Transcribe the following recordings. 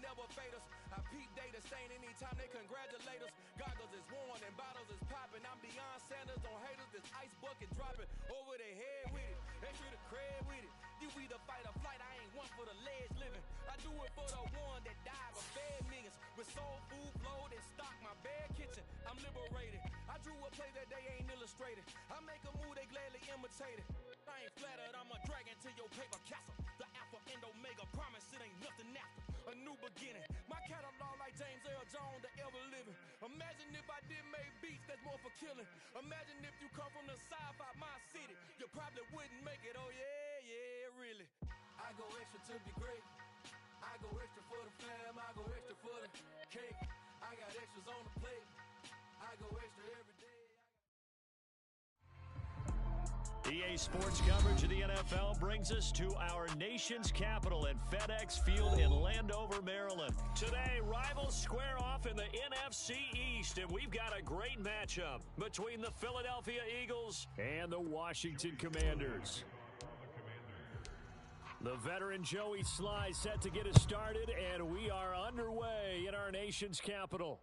never fade us. I peep data stain anytime they congratulate us. Goggles is worn and bottles is popping. I'm Deion Sanders on haters, this ice bucket dropping over their head with it. Extra the cred with it. You either fight or flight, I ain't one for the ledge living. I do it for the one that died or fed millions. With soul food flowed and stock my bad kitchen. I'm liberated. I drew a play that they ain't illustrated. I make a move they gladly imitated. I ain't flattered, I'm a dragon to your paper castle. The Alpha and Omega, promise it ain't nothing after. A new beginning. My catalog like James Earl Jones, the ever living. Imagine if I did make beats, that's more for killing. Imagine if you come from the sci-fi, my city. You probably wouldn't make it, oh yeah, really. I go extra to be great. I go extra for the fam, I go extra for the cake. I got extras on the plate. I go extra every day. EA Sports coverage of the NFL brings us to our nation's capital at FedEx Field in Landover, Maryland. Today, rivals square off in the NFC East, and we've got a great matchup between the Philadelphia Eagles and the Washington Commanders. The veteran Joey Sly set to get us started, and we are underway in our nation's capital.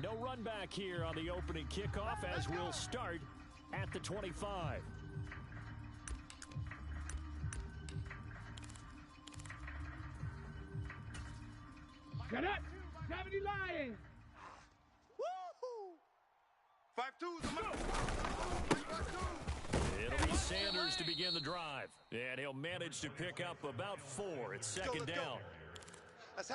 No run back here on the opening kickoff as we'll start at the 25. Shut up! 70 Lions! Woo-hoo! 5-2's It'll be Sanders to begin the drive. And he'll manage to pick up about 4 at second down.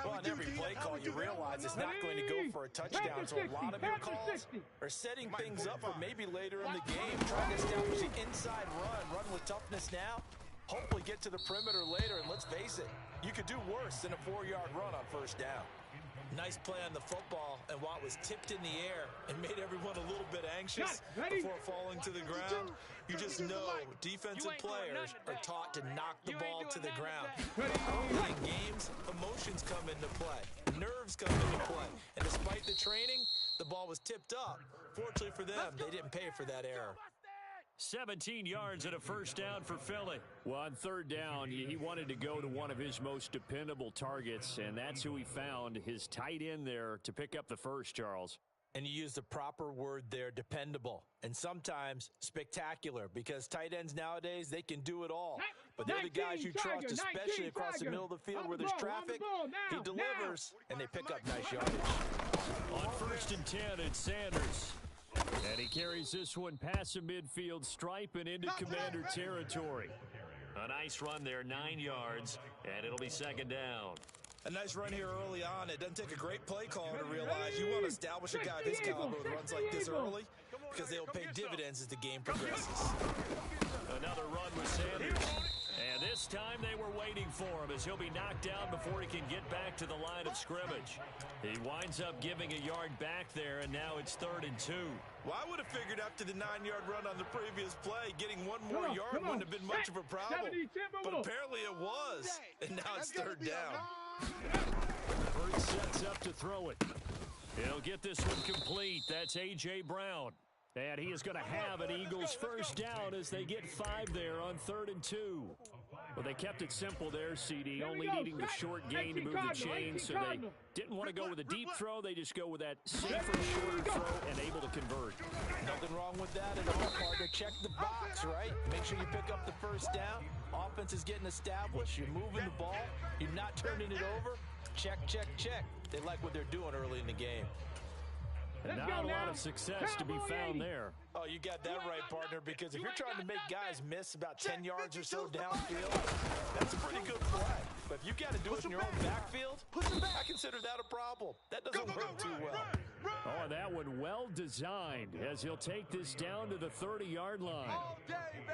Well, on every play call, you realize it's not going to go for a touchdown, so a lot of your calls are setting things up for maybe later in the game, trying to establish the inside run with toughness now, hopefully get to the perimeter later, and let's face it, you could do worse than a 4-yard run on first down. Nice play on the football, and while it was tipped in the air and made everyone a little bit anxious before falling to the ground, you just know defensive players are taught to knock the ball to the ground. Early in games, emotions come into play, nerves come into play, and despite the training, the ball was tipped up. Fortunately for them, they didn't pay for that error. 17 yards and a first down for Philly. Well, on third down, he wanted to go to one of his most dependable targets, and that's who he found, his tight end there to pick up the first, Charles. And you use the proper word there, dependable, and sometimes spectacular, because tight ends nowadays, they can do it all. But they're the guys you trust, especially across the middle of the field where there's traffic. He delivers, and they pick up nice yardage. On 1st and 10, it's Sanders. And he carries this one past the midfield stripe and into Commander territory. A nice run there, 9 yards, and it'll be second down. A nice run here early on. It doesn't take a great play caller to realize you want to establish a guy of his caliber that runs like this early because they'll pay dividends as the game progresses. Another run with Sanders. And this time they were waiting for him as he'll be knocked down before he can get back to the line of scrimmage. He winds up giving a yard back there, and now it's 3rd and 2. Well, I would have figured after the 9-yard run on the previous play, getting one more yard wouldn't have been much of a problem. But apparently it was, and now it's 3rd down. Bird sets up to throw it. He'll get this one complete. That's A.J. Brown. And he is going to have an Eagles first down as they get 5 there on 3rd and 2. Well, they kept it simple there, CD, only needing the short gain to move the chain, so they didn't want to go with a deep throw. They just go with that safer, shorter throw and able to convert. Nothing wrong with that at all, partner. Check the box, right? Make sure you pick up the first down. Offense is getting established. You're moving the ball. You're not turning it over. Check, check, check. They like what they're doing early in the game. Not a lot of success to be found there. Oh, you got that right, partner, because if you're trying to make guys miss about 10 yards or so downfield, that's a pretty good play. But if you got to do it in your own backfield, I consider that a problem. That doesn't work too well. Oh, that one well designed as he'll take this down to the 30-yard line.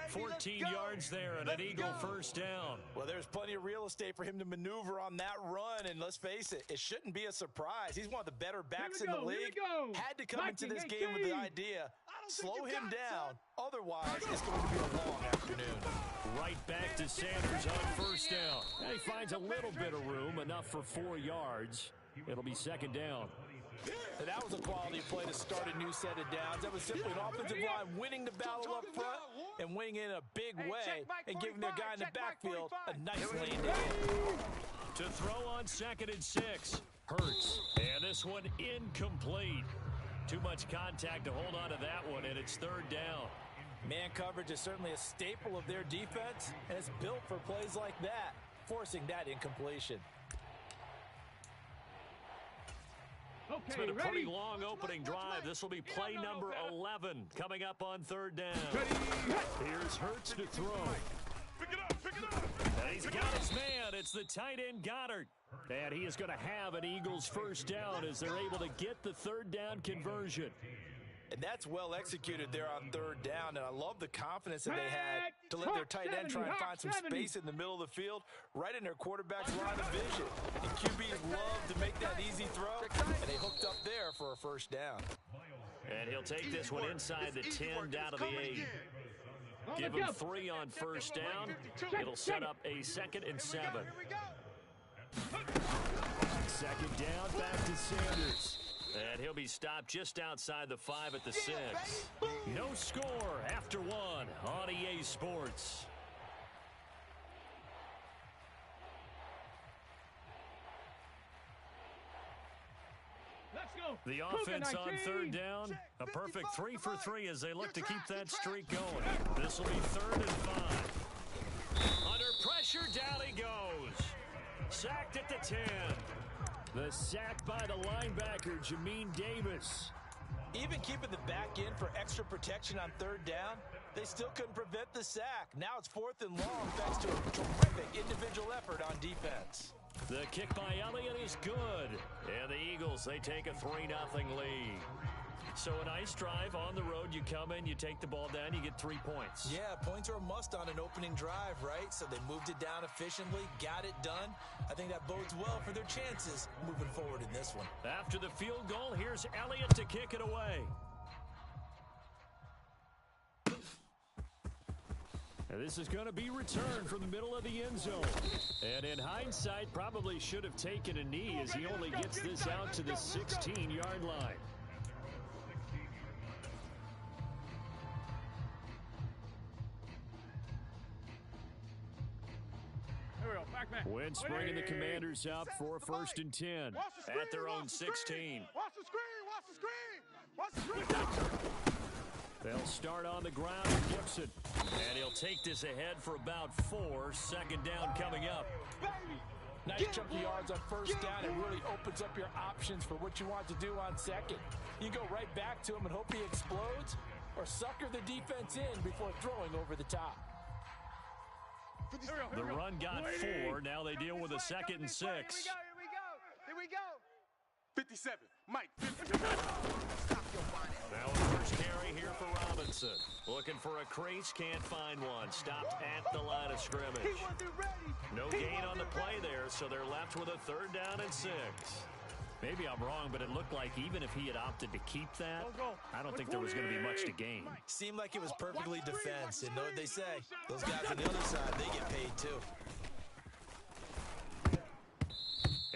14 yards there and an Eagle first down. Well, there's plenty of real estate for him to maneuver on that run, and let's face it, it shouldn't be a surprise. He's one of the better backs in the league. Had to come into this game with the idea, slow him down, otherwise it's going to be a long afternoon. Right back to Sanders on first down. And he finds a little bit of room, enough for 4 yards. It'll be second down. And that was a quality play to start a new set of downs. That was simply an offensive line winning the battle up front and winning in a big way and giving their guy in the backfield a nice lane to hit. To throw on 2nd and 6. Hurts. And this one incomplete. Too much contact to hold on to that one, and it's 3rd down. Man coverage is certainly a staple of their defense, and it's built for plays like that, forcing that incompletion. It's been a pretty long opening drive. This will be play number 11 coming up on 3rd down. Here's Hurts to throw. And he's got his man. It's the tight end Goddard. And he is going to have an Eagles 1st down as they're able to get the 3rd down conversion. And that's well executed there on 3rd down. And I love the confidence that they had to let their tight end try and find some space in the middle of the field, right in their quarterback's line of vision. And QBs love to make that easy throw, and they hooked up there for a 1st down. And he'll take this one inside the 10 down to the 8. Give him 3 on 1st down. It'll set up a 2nd and 7. 2nd down, back to Sanders. And he'll be stopped just outside the 5 at the 6. No score after 1 on EA Sports. The offense on 3rd down, a perfect 3 for 3 as they look to keep that streak going. This will be 3rd and 5. Under pressure, down he goes. Sacked at the 10. The sack by the linebacker, Jamin Davis. Even keeping the back end for extra protection on 3rd down, they still couldn't prevent the sack. Now it's 4th and long thanks to a terrific individual effort on defense. The kick by Elliott is good. And the Eagles, they take a 3-0 lead. So a nice drive on the road. You come in, you take the ball down, you get 3 points. Yeah, points are a must on an opening drive, right? So they moved it down efficiently, got it done. I think that bodes well for their chances moving forward in this one. After the field goal, here's Elliott to kick it away. And this is going to be returned from the middle of the end zone. And in hindsight, probably should have taken a knee as he only gets this out to the 16-yard line. Wentz bringing the Commanders up for 1st and 10 at their own 16. Watch the screen! Watch the screen! They'll start on the ground with Gibson. And he'll take this ahead for about 4. 2nd down coming up. Nice chunk of yards on 1st down. It really opens up your options for what you want to do on 2nd. You go right back to him and hope he explodes, or sucker the defense in before throwing over the top. The run got 4. Now they deal with a 2nd and 6. Here we go. 57. Mike. 57. Now a first carry here for Robinson. Looking for a crease, can't find one. Stopped at the line of scrimmage. No gain on the play there, so they're left with a 3rd down and 6. Maybe I'm wrong, but it looked like even if he had opted to keep that, I don't think there was going to be much to gain. Seemed like it was perfectly defense, and know what they say. Those guys on the other side, they get paid too.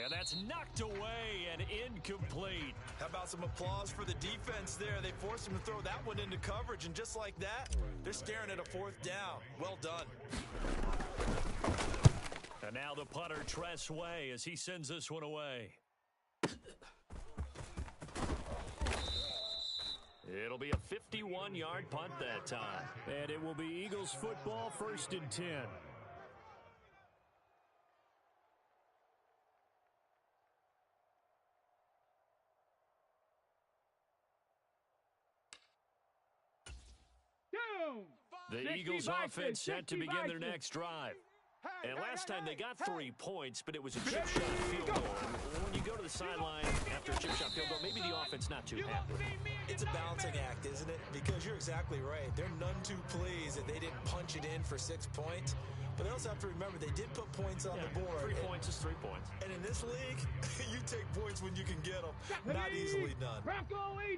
And that's knocked away and incomplete. How about some applause for the defense there? They forced him to throw that one into coverage, and just like that, they're staring at a 4th down. Well done. And now the punter, Tress Way, as he sends this one away. It'll be a 51-yard punt that time. And it will be Eagles football, 1st and 10. The Eagles offense set to begin their next drive. And last time they got 3 points, but it was a chip shot field goal. When you go to the sideline after a chip shot field goal, maybe the offense not too happy. It's a balancing act, isn't it? Because you're exactly right. They're none too pleased that they didn't punch it in for 6 points. But they also have to remember they did put points on the board. 3 points is 3 points. And in this league, you take points when you can get them. Not easily done.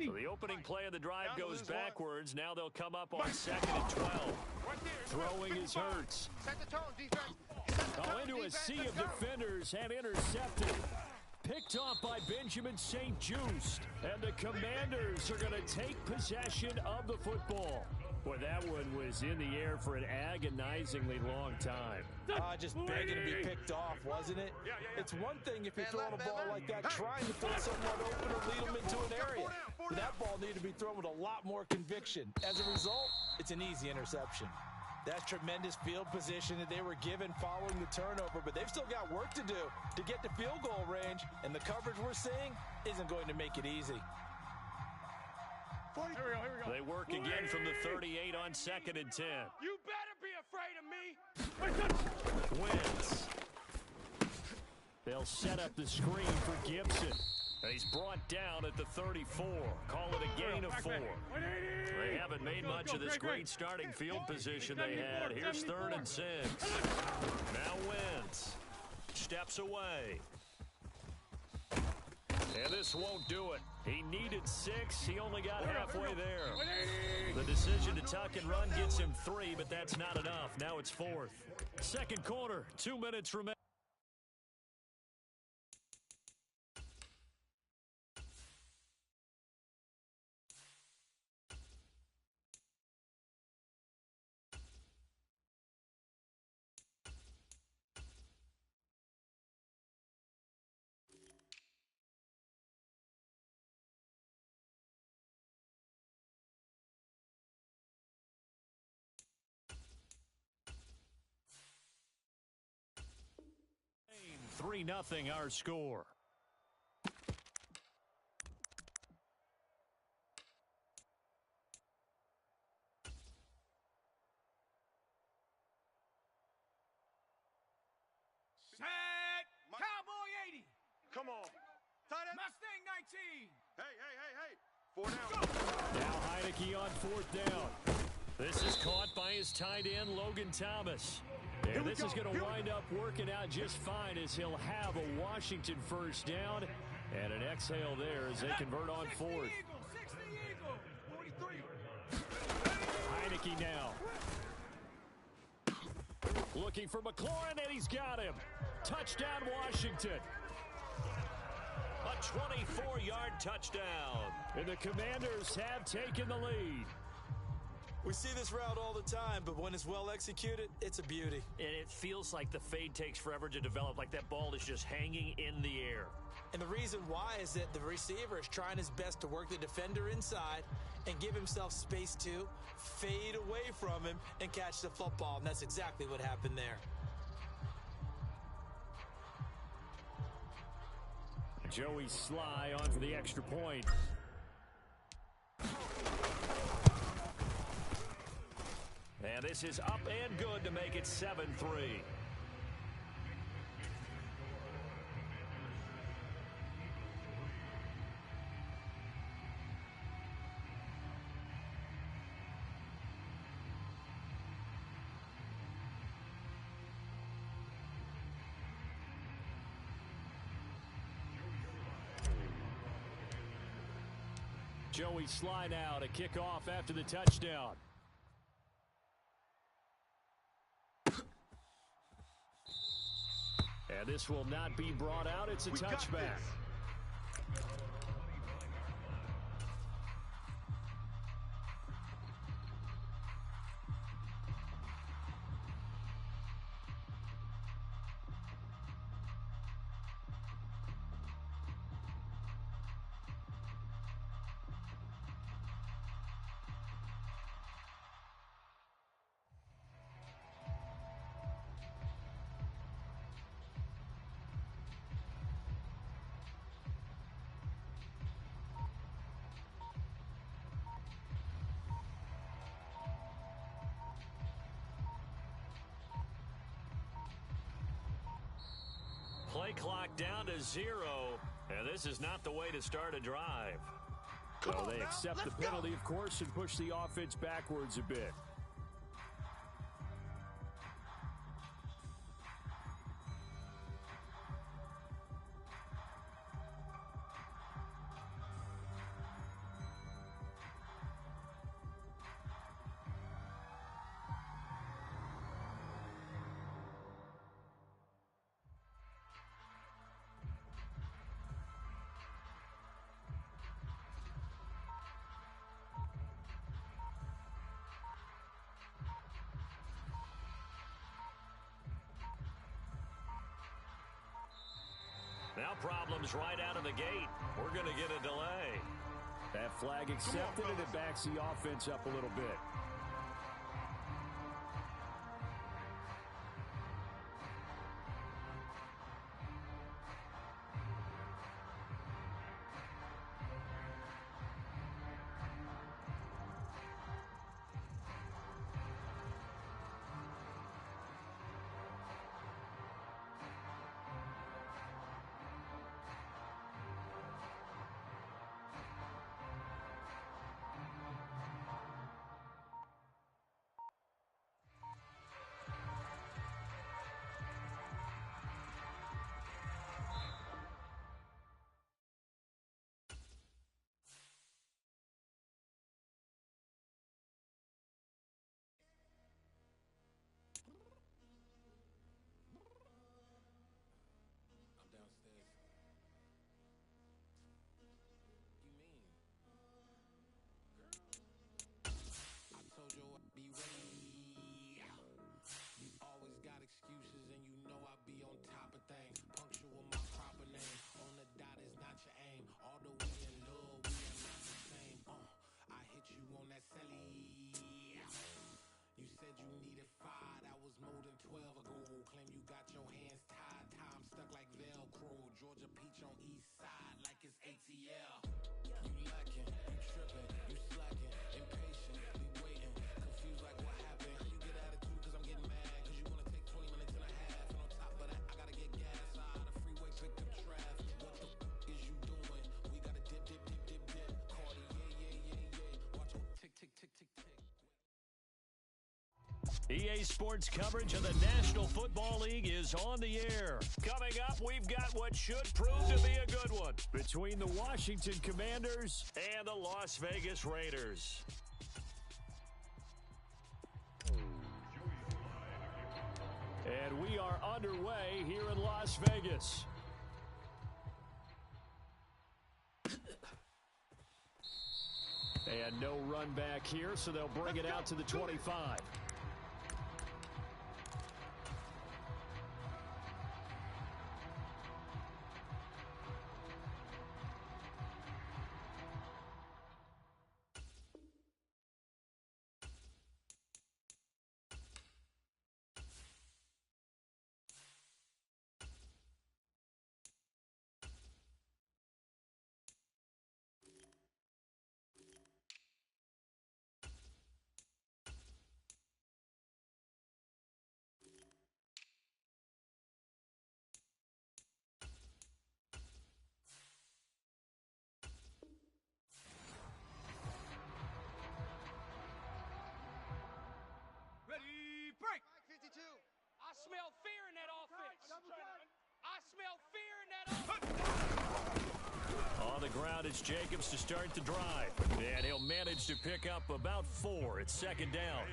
So the opening play of the drive goes backwards. Now they'll come up on 2nd and 12. Throwing is Hurts. Set the tone, defense. Into a sea of defenders and intercepted. picked off by Benjamin St-Juste. And the Commanders are going to take possession of the football. Boy, that one was in the air for an agonizingly long time. Just begging to be picked off, wasn't it? It's one thing if you're throwing a ball like that, trying to throw someone open or lead them into an area. But that ball needed to be thrown with a lot more conviction. As a result, it's an easy interception. That's tremendous field position that they were given following the turnover, but they've still got work to do to get to field goal range, and the coverage we're seeing isn't going to make it easy. Here we go. They work again from the 38 on 2nd and 10. You better be afraid of me. Wentz. They'll set up the screen for Gibson. He's brought down at the 34. Call it a gain of 4. They haven't made much of this great starting field position they had. Here's 3rd and 6. Now Wentz steps away. And this won't do it. He needed 6. He only got halfway there. The decision to tuck and run gets him 3, but that's not enough. Now it's 4th. Second quarter, 2 minutes remaining. Three 3-0 our score. Set. Cowboy 80. Come on. Tight end. Mustang 19. Hey. 4 down. Now Heineke on 4th down. This is caught by his tight end, Logan Thomas. And this is going to wind up working out just fine as he'll have a Washington first down and an exhale there as they convert on 4th. 43. Heineke now. Looking for McLaurin, and he's got him. Touchdown, Washington. A 24-yard touchdown. And the Commanders have taken the lead. We see this route all the time, but when it's well executed, it's a beauty. And it feels like the fade takes forever to develop, like that ball is just hanging in the air. And the reason why is that the receiver is trying his best to work the defender inside and give himself space to fade away from him and catch the football, and that's exactly what happened there. Joey Sly on for the extra point. And this is up and good to make it 7-3. Joey Sly now to kick off after the touchdown. And this will not be brought out. It's a touchback. Play clock down to 0, and this is not the way to start a drive. So they accept the penalty, of course, and push the offense backwards a bit. problems right out of the gate. We're going to get a delay. That flag accepted, and it backs the offense up a little bit. EA Sports coverage of the National Football League is on the air. Coming up, we've got what should prove to be a good one between the Washington Commanders and the Las Vegas Raiders. And we are underway here in Las Vegas. And no run back here, so they'll bring it out to the 25. I smell fear in that offense. I smell fear in that offense. On the ground, it's Jacobs to start the drive. And he'll manage to pick up about 4. It's second down.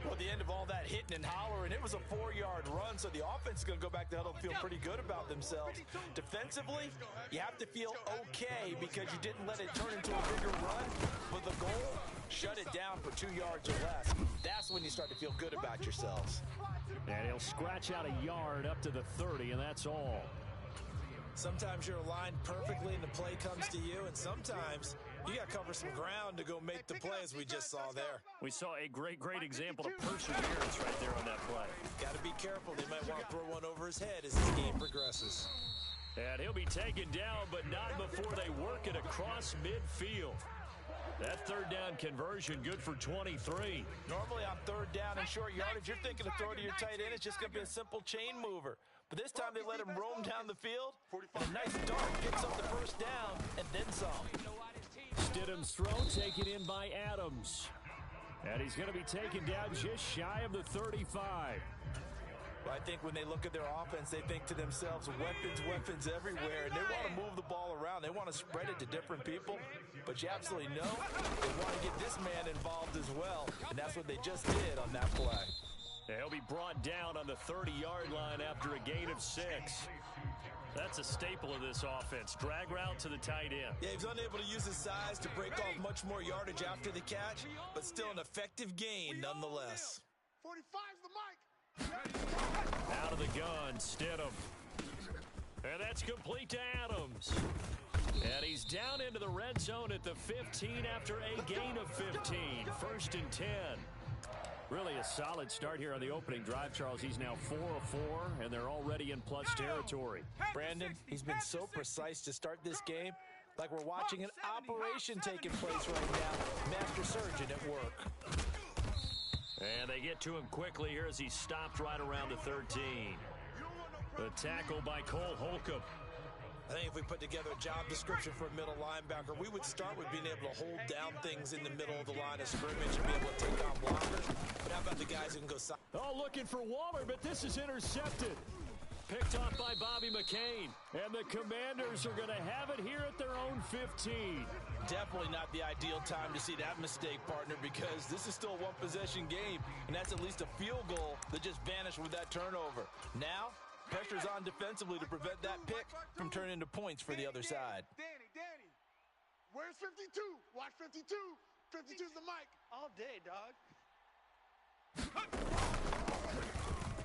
Well, at the end of all that hitting and hollering, it was a 4-yard run, so the offense is going to go back to huddle and feel pretty good about themselves. Defensively, you have to feel okay because you didn't let it turn into a bigger run. But the goal, shut it down for 2 yards or less. That's when you start to feel good about yourselves. And he'll scratch out a yard up to the 30, and that's all. Sometimes you're aligned perfectly and the play comes to you, and sometimes you got to cover some ground to go make the play, as we just saw there. We saw a great example of perseverance right there on that play. Got to be careful. They might want to throw one over his head as this game progresses. And he'll be taken down, but not before they work it across midfield. That third down conversion good for 23. Normally on third down and short yardage, you're thinking of throw to your tight end. It's just going to be a simple chain mover. But this time they let him roam down the field. And a nice dart picks up the first down and then some. Stidham's throw taken in by Adams. And he's going to be taken down just shy of the 35. Well, I think when they look at their offense, they think to themselves, weapons everywhere. And they want to move the ball around. They want to spread it to different people. But you absolutely know they want to get this man involved as well. And that's what they just did on that play. He'll be brought down on the 30-yard line after a gain of 6. That's a staple of this offense. Drag route to the tight end. Yeah, he's unable to use his size to break off much more yardage after the catch, but still an effective gain nonetheless. 45's the mic. Out of the gun, Stidham. And that's complete to Adams. And he's down into the red zone at the 15 after a gain of 15. 1st and 10. Really a solid start here on the opening drive, Charles. He's now 4 of 4, and they're already in plus territory. Brandon, he's been so precise to start this game, like we're watching an operation taking place right now. Master surgeon at work. And they get to him quickly here as he stopped right around the 13. The tackle by Cole Holcomb. I think if we put together a job description for a middle linebacker, we would start with being able to hold down things in the middle of the line of scrimmage and be able to take on blockers. But how about the guys who can go side? Oh, looking for Waller, but this is intercepted. Picked off by Bobby McCain. And the Commanders are going to have it here at their own 15. Definitely not the ideal time to see that mistake, partner, because this is still a one-possession game, and that's at least a field goal that just vanished with that turnover. Now, pressure's on defensively to prevent that pick from turning into points for the other side. Danny, where's 52? Watch 52. 52's the mic. All day, dog.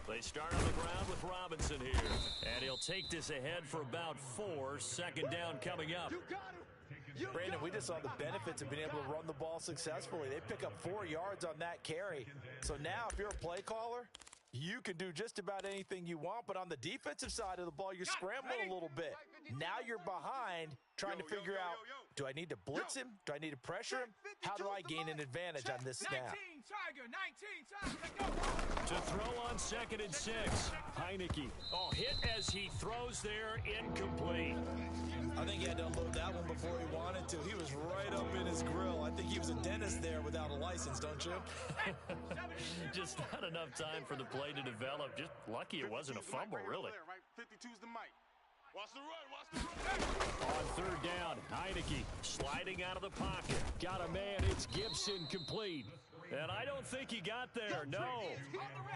They start on the ground with Robinson here. And he'll take this ahead for about 4. 2nd down coming up. You got him. Brandon, we just saw the benefits of being able to run the ball successfully. They pick up 4 yards on that carry. So now, if you're a play caller, you can do just about anything you want, but on the defensive side of the ball, you're scrambling a little bit. Now you're behind, trying to figure out, do I need to blitz him? Do I need to pressure him? How do I gain an advantage on this snap? 19, Tiger, go. To throw on 2nd and 6. Heineke. Oh, hit as he throws there, incomplete. I think he had to unload that one before he wanted to. He was right up in his grill. I think he was a dentist there without a license, don't you? Just not enough time for the play to develop. Just lucky it wasn't a fumble, really. 52's the mic. Watch the run. On 3rd down, Heineke sliding out of the pocket. Got a man, it's Gibson, complete. And I don't think he got there, no.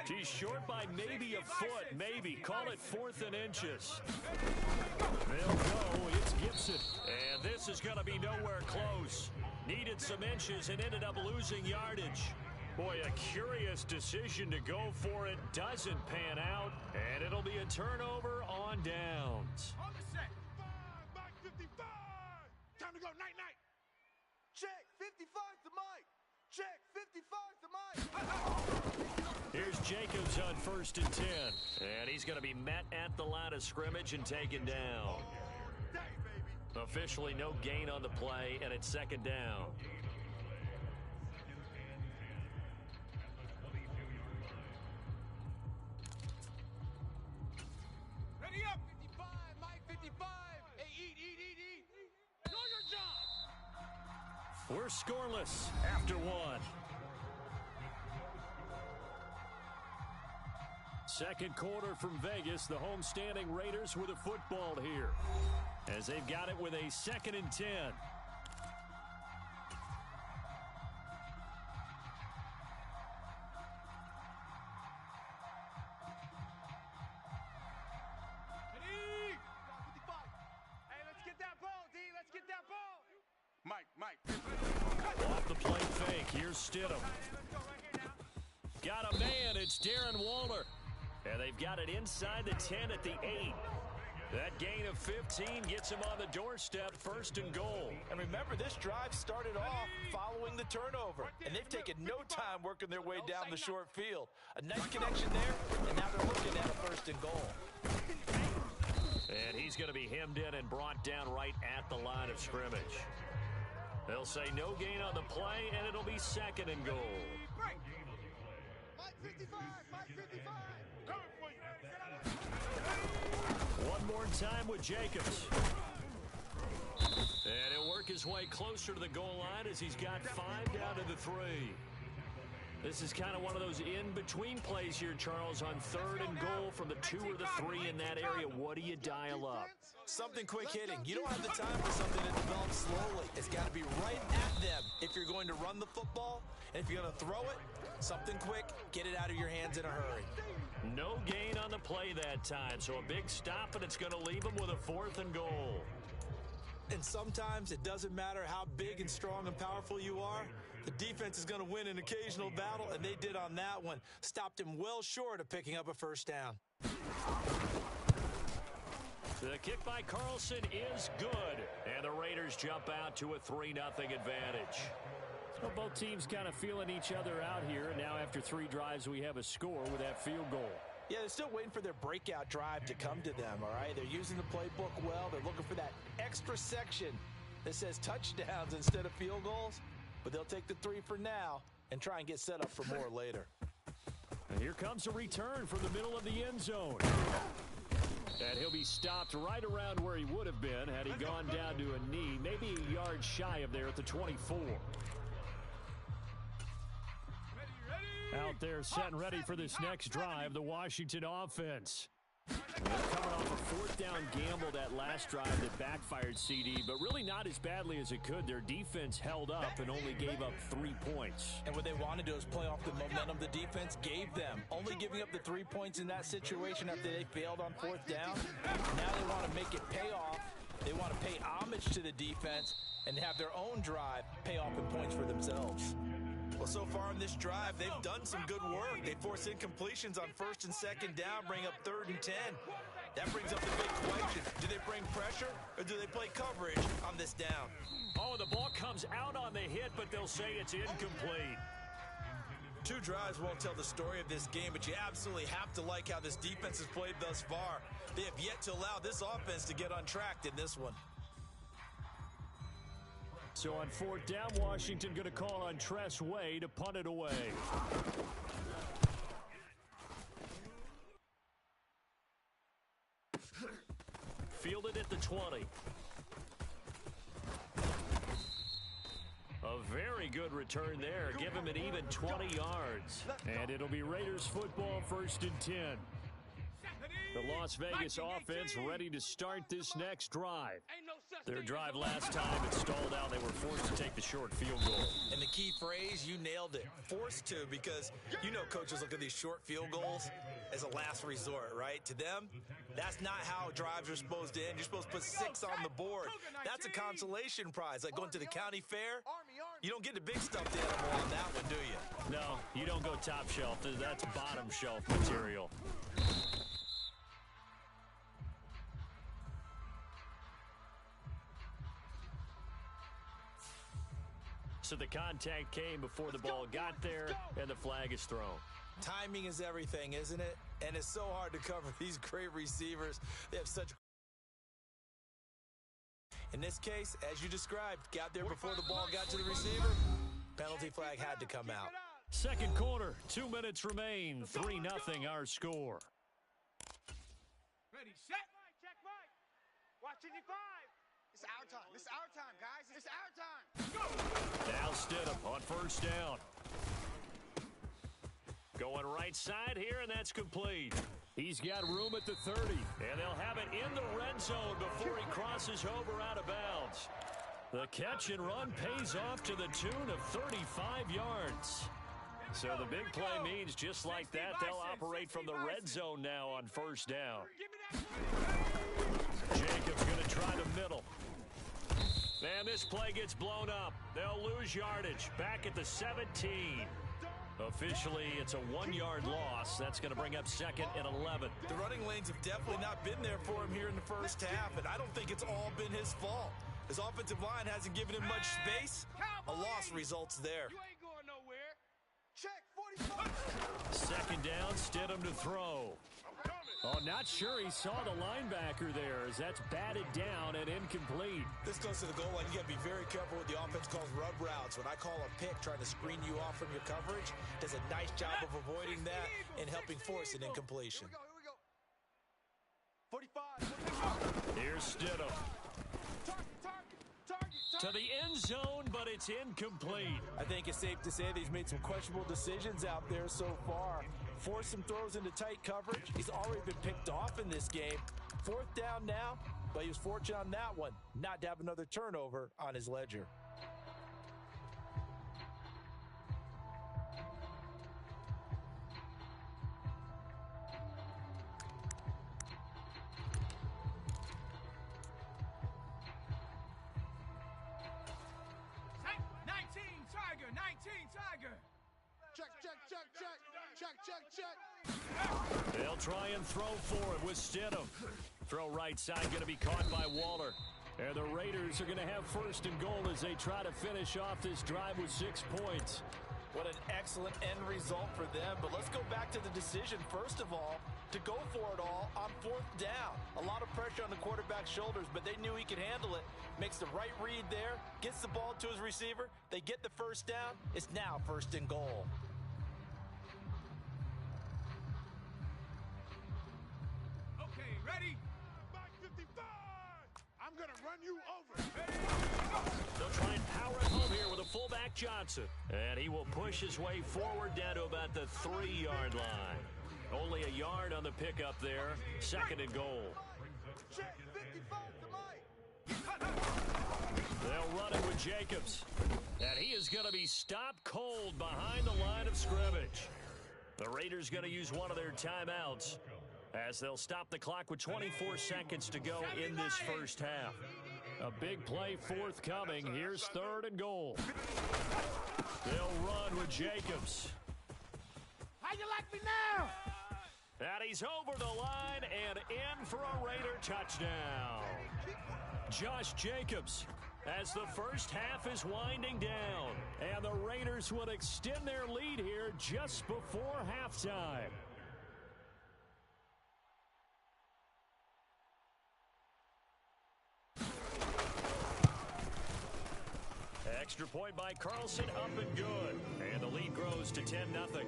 He's short by maybe a foot, maybe. Call it 4th and inches. They'll go, it's Gibson. And this is going to be nowhere close. Needed some inches and ended up losing yardage. Boy, a curious decision to go for it. Doesn't pan out, and it'll be a turnover on downs. On the set. Back 55. Time to go. Night. Check. 55's the mic. Check. 55's the mic. Here's Jacobs on 1st and 10. And he's going to be met at the line of scrimmage and taken down. Officially no gain on the play, and it's 2nd down. Ready up. 55. Mike 55. Hey, eat. Do your job. We're scoreless after 1. 2nd quarter from Vegas. The homestanding Raiders with a football here, as they've got it with a 2nd and 10. Hey, let's get that ball, D. Let's get that ball. Mike. Off the play fake. Here's Stidham. Got a man. It's Darren Waller. And they've got it inside the 10 at the 8. That gain of 15 gets him on the doorstep, 1st and goal. And remember, this drive started off following the turnover, and they've taken no time working their way down the short field. A nice connection there, and now they're looking at a 1st and goal. And he's going to be hemmed in and brought down right at the line of scrimmage. They'll say no gain on the play, and it'll be 2nd and goal. Mike 55. One more time with Jacobs. And he'll work his way closer to the goal line as he's got 5 down to the 3. This is kind of one of those in-between plays here, Charles, on 3rd and goal from the 2 or the 3 in that area. What do you dial up? Something quick hitting. You don't have the time for something that develops slowly. It's got to be right at them if you're going to run the football. And if you're going to throw it, something quick, get it out of your hands in a hurry. No gain on the play that time, so a big stop, and it's going to leave them with a 4th and goal. And sometimes it doesn't matter how big and strong and powerful you are. The defense is going to win an occasional battle, and they did on that one. Stopped him well short of picking up a 1st down. The kick by Carlson is good. And the Raiders jump out to a 3-0 advantage. Well, both teams kind of feeling each other out here. And now after 3 drives, we have a score with that field goal. Yeah, they're still waiting for their breakout drive to come to them, all right? They're using the playbook well. They're looking for that extra section that says touchdowns instead of field goals. But they'll take the 3 for now and try and get set up for more later. And here comes a return from the middle of the end zone. And he'll be stopped right around where he would have been had he gone down to a knee, maybe a yard shy of there at the 24. Out there set and ready for this next drive, the Washington offense. They're coming off a 4th down gamble that last drive that backfired CD, but really not as badly as it could. Their defense held up and only gave up 3 points. And what they want to do is play off the momentum the defense gave them. Only giving up the 3 points in that situation after they failed on 4th down. Now they want to make it pay off. They want to pay homage to the defense and have their own drive pay off in points for themselves. Well, so far in this drive, they've done some good work. They force incompletions on 1st and 2nd down, bring up 3rd and 10. That brings up the big question. Do they bring pressure or do they play coverage on this down? Oh, the ball comes out on the hit, but they'll say it's incomplete. 2 drives won't tell the story of this game, but you absolutely have to like how this defense has played thus far. They have yet to allow this offense to get untracked in this one. So on 4th down, Washington going to call on Tress Way to punt it away. Fielded at the 20. A very good return there. Give him an even 20 yards. And it'll be Raiders football, 1st and 10. The Las Vegas offense ready to start this next drive. Their drive last time, it stalled out. They were forced to take the short field goal. And the key phrase, you nailed it. Forced to, because you know coaches look at these short field goals as a last resort, right? To them, that's not how drives are supposed to end. You're supposed to put 6 on the board. That's a consolation prize. Like going to the county fair, you don't get the big stuffed animal on that one, do you? No, you don't go top shelf. That's bottom shelf material. So the contact came before the ball got there, and the flag is thrown. Timing is everything, isn't it? And it's so hard to cover these great receivers. They have such... In this case, as you described, got there before the ball got to the receiver. Penalty flag had to come out. Second quarter, 2 minutes remain. 3-0 our score. Ready, set. Check right. Watching you 5. It's our time. It's our time, guys. It's our time. Go. Now Stidham on 1st down. Going right side here, and that's complete. He's got room at the 30, and they'll have it in the red zone before he crosses over out of bounds. The catch and run pays off to the tune of 35 yards. So the big play means just like that, they'll operate from the red zone now on 1st down. Jacobs going to try the middle. And this play gets blown up. They'll lose yardage. Back at the 17. Officially, it's a 1-yard loss. That's going to bring up 2nd and 11. The running lanes have definitely not been there for him here in the first half, and I don't think it's all been his fault. His offensive line hasn't given him much space. A loss results there. You ain't going nowhere. Check 45. 2nd down, Stidham to throw. Oh, not sure he saw the linebacker there as that's batted down and incomplete. This goes to the goal line. You got to be very careful with the offense calls rub routes. When I call a pick trying to screen you off from your coverage, does a nice job of avoiding that and helping force an incompletion. Here we go. 45. Here's Stidham. To the end zone, but it's incomplete. I think it's safe to say that he's made some questionable decisions out there so far. Forced some throws into tight coverage. He's already been picked off in this game. 4th down now, but he was fortunate on that one not to have another turnover on his ledger. Check. They'll try and throw for it with Stidham. Throw right side going to be caught by Waller. And the Raiders are going to have first and goal as they try to finish off this drive with 6 points. What an excellent end result for them. But let's go back to the decision, first of all, to go for it all on 4th down. A lot of pressure on the quarterback's shoulders, but they knew he could handle it. Makes the right read there, gets the ball to his receiver. They get the first down. It's now first and goal. Okay, ready? Back 55! I'm going to run you over. They'll try and power it home here with a fullback Johnson. And he will push his way forward down to about the 3-yard line. Only a yard on the pickup there. Second and goal. Check 55 to Mike. They'll run it with Jacobs. And he is going to be stopped cold behind the line of scrimmage. The Raiders going to use one of their timeouts as they'll stop the clock with 24 seconds to go in this first half. A big play forthcoming. Here's third and goal. They'll run with Jacobs. How you like me now? And he's over the line and in for a Raider touchdown. Josh Jacobs as the first half is winding down. And the Raiders will extend their lead here just before halftime. Extra point by Carlson, up and good. And the lead grows to 10-0.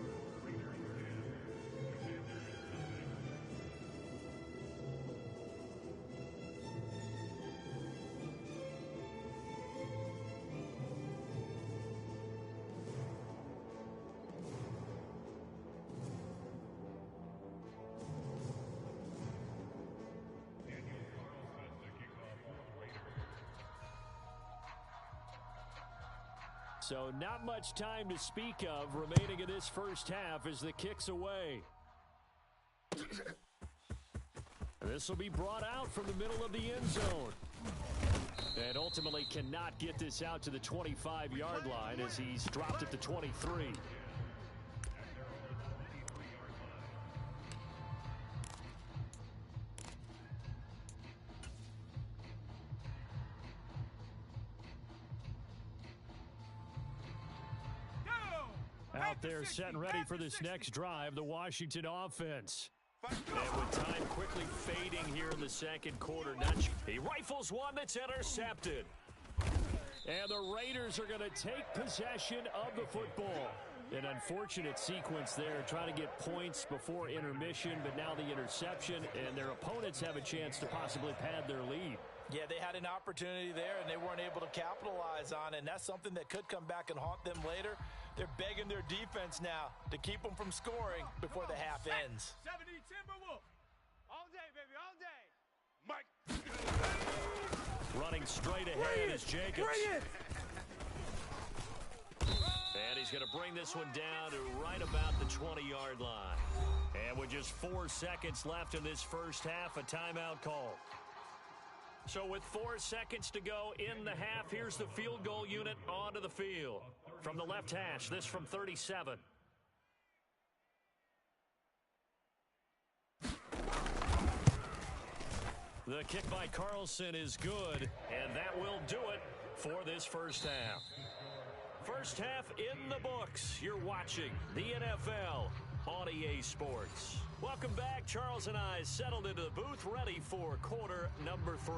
So not much time to speak of remaining in this first half as the kick's away. This will be brought out from the middle of the end zone. And ultimately cannot get this out to the 25-yard line as he's dropped at the 23. Out there set and ready for this next drive, the Washington offense. And with time quickly fading here in the second quarter, he rifles one that's intercepted. And the Raiders are going to take possession of the football. An unfortunate sequence there, trying to get points before intermission, but now the interception, and their opponents have a chance to possibly pad their lead. Yeah, they had an opportunity there, and they weren't able to capitalize on it, and that's something that could come back and haunt them later. They're begging their defense now to keep them from scoring before the half ends. 70 Timberwolf. All day, baby, all day. Mike. Running straight ahead is Jacobs. Bring it. And he's going to bring this one down to right about the 20-yard line. And with just 4 seconds left in this first half, a timeout call. So with 4 seconds to go in the half, here's the field goal unit onto the field. From the left hash, this from 37. The kick by Carlson is good, and that will do it for this first half. First half in the books. You're watching the NFL on EA Sports. Welcome back. Charles and I settled into the booth, ready for quarter number 3.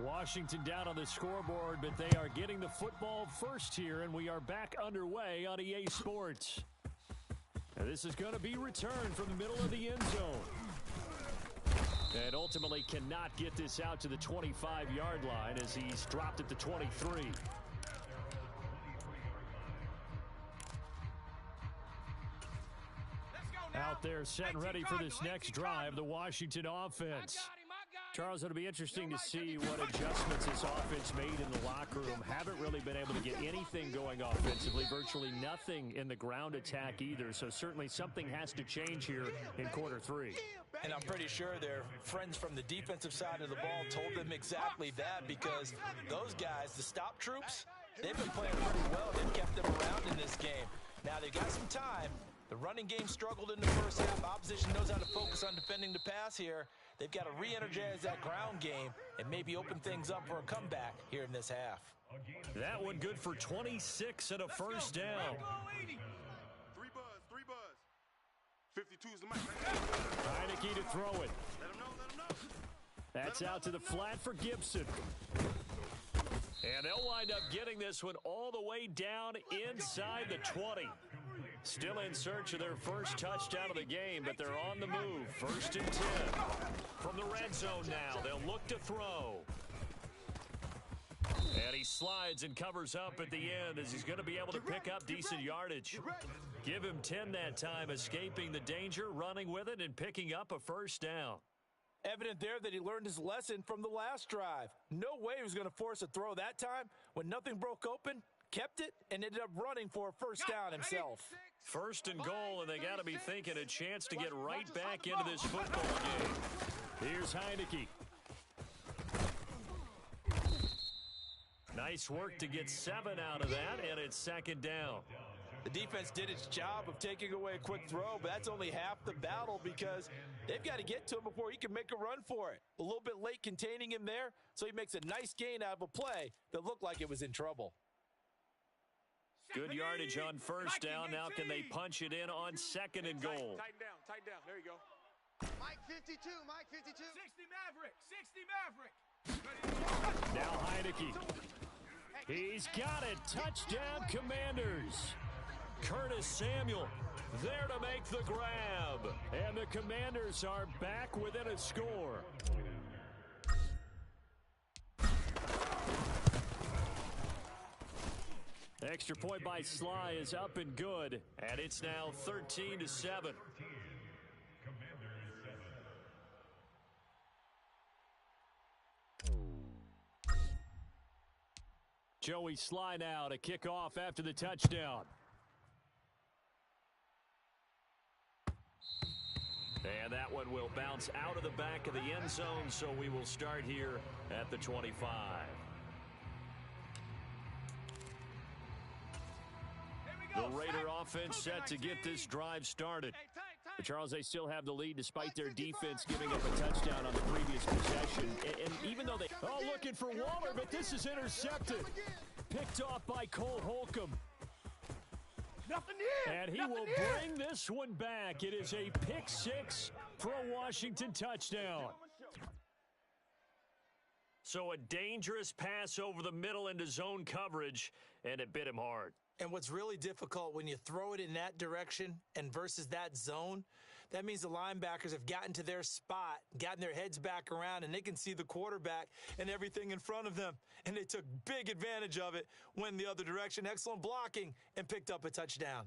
Washington down on the scoreboard, but they are getting the football first here, and we are back underway on EA Sports. And this is going to be returned from the middle of the end zone. And ultimately cannot get this out to the 25-yard line as he's dropped at the 23. Out there set and ready for this next drive, the Washington offense. Charles, it'll be interesting to see what adjustments this offense made in the locker room. Haven't really been able to get anything going offensively, virtually nothing in the ground attack either. So certainly something has to change here in quarter three. And I'm pretty sure their friends from the defensive side of the ball told them exactly that, because those guys, the stop troops, they've been playing pretty well. They've kept them around in this game. Now they've got some time. The running game struggled in the first half. Opposition knows how to focus on defending the pass here. They've got to re-energize that ground game and maybe open things up for a comeback here in this half. That one good for 26 and a first down. 3 buzz. 52 is the mic. Heineke to throw it. Let him know. That's out to the flat for Gibson. And they'll wind up getting this one all the way down inside the 20. Still in search of their first touchdown of the game, but they're on the move. 1st and 10. From the red zone now, they'll look to throw. And he slides and covers up at the end as he's going to be able to pick up decent yardage. Give him 10 that time, escaping the danger, running with it, and picking up a first down. Evident there that he learned his lesson from the last drive. No way he was going to force a throw that time. When nothing broke open, kept it, and ended up running for a first down himself. 1st and goal, and they got to be thinking a chance to get right back into this football game. Here's Heineke. Nice work to get 7 out of that, and it's 2nd down. The defense did its job of taking away a quick throw, but that's only half the battle, because they've got to get to him before he can make a run for it. A little bit late containing him there, so he makes a nice gain out of a play that looked like it was in trouble. Good yardage on first down. Now can they punch it in on 2nd and goal? Tighten down. There you go. Mike 52. 60 Maverick. Now Heineke. He's got it. Touchdown, Commanders. Curtis Samuel there to make the grab. And the Commanders are back within a score. Extra point by Sly is up and good, and it's now 13-7. Joey Sly now to kick off after the touchdown. And that one will bounce out of the back of the end zone, so we will start here at the 25. The Raider offense set to get this drive started. Charles, they still have the lead despite their defense giving up a touchdown on the previous possession. And even though they... Oh, looking for Waller, but this is intercepted. Picked off by Cole Holcomb. And he will bring this one back. It is a pick 6 for a Washington touchdown. So a dangerous pass over the middle into zone coverage, and it bit him hard. And what's really difficult when you throw it in that direction and versus that zone, that means the linebackers have gotten to their spot, gotten their heads back around, and they can see the quarterback and everything in front of them. And they took big advantage of it, went the other direction, excellent blocking, and picked up a touchdown.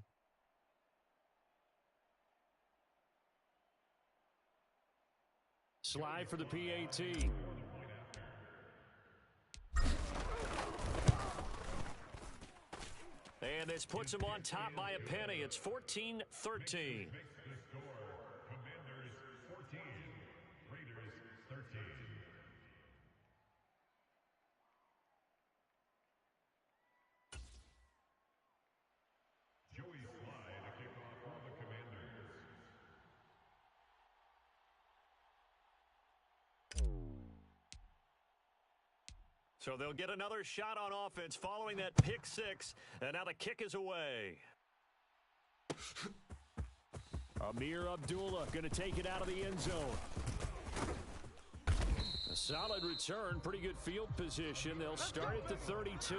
Slide for the PAT. And this puts him on top by a penny. It's 14-13. So they'll get another shot on offense following that pick 6, and now the kick is away. Amir Abdullah going to take it out of the end zone. A solid return, pretty good field position. They'll start at the 32.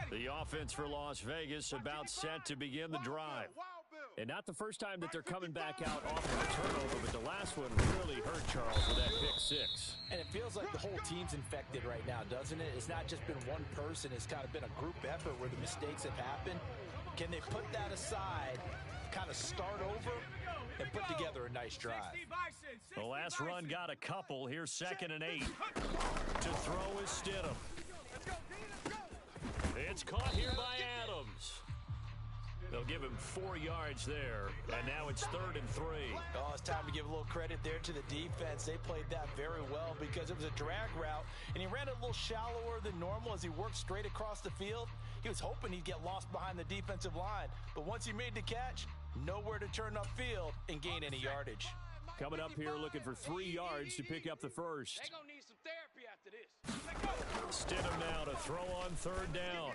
The offense for Las Vegas about set to begin the drive. And not the first time that they're coming back out off of a turnover, but the last one really hurt Charles with that pick six. And it feels like the whole team's infected right now, doesn't it? It's not just been one person. It's kind of been a group effort where the mistakes have happened. Can they put that aside, kind of start over, and put together a nice drive? The last run got a couple. Here's 2nd and 8. To throw is Stidham. It's caught here by Adams. They'll give him 4 yards there, and now it's 3rd and 3. Oh, it's time to give a little credit there to the defense. They played that very well because it was a drag route, and he ran it a little shallower than normal as he worked straight across the field. He was hoping he'd get lost behind the defensive line, but once he made the catch, nowhere to turn upfield and gain any yardage. Coming up here looking for 3 yards to pick up the first. They're going to need some therapy after this. Stidham now to throw on 3rd down.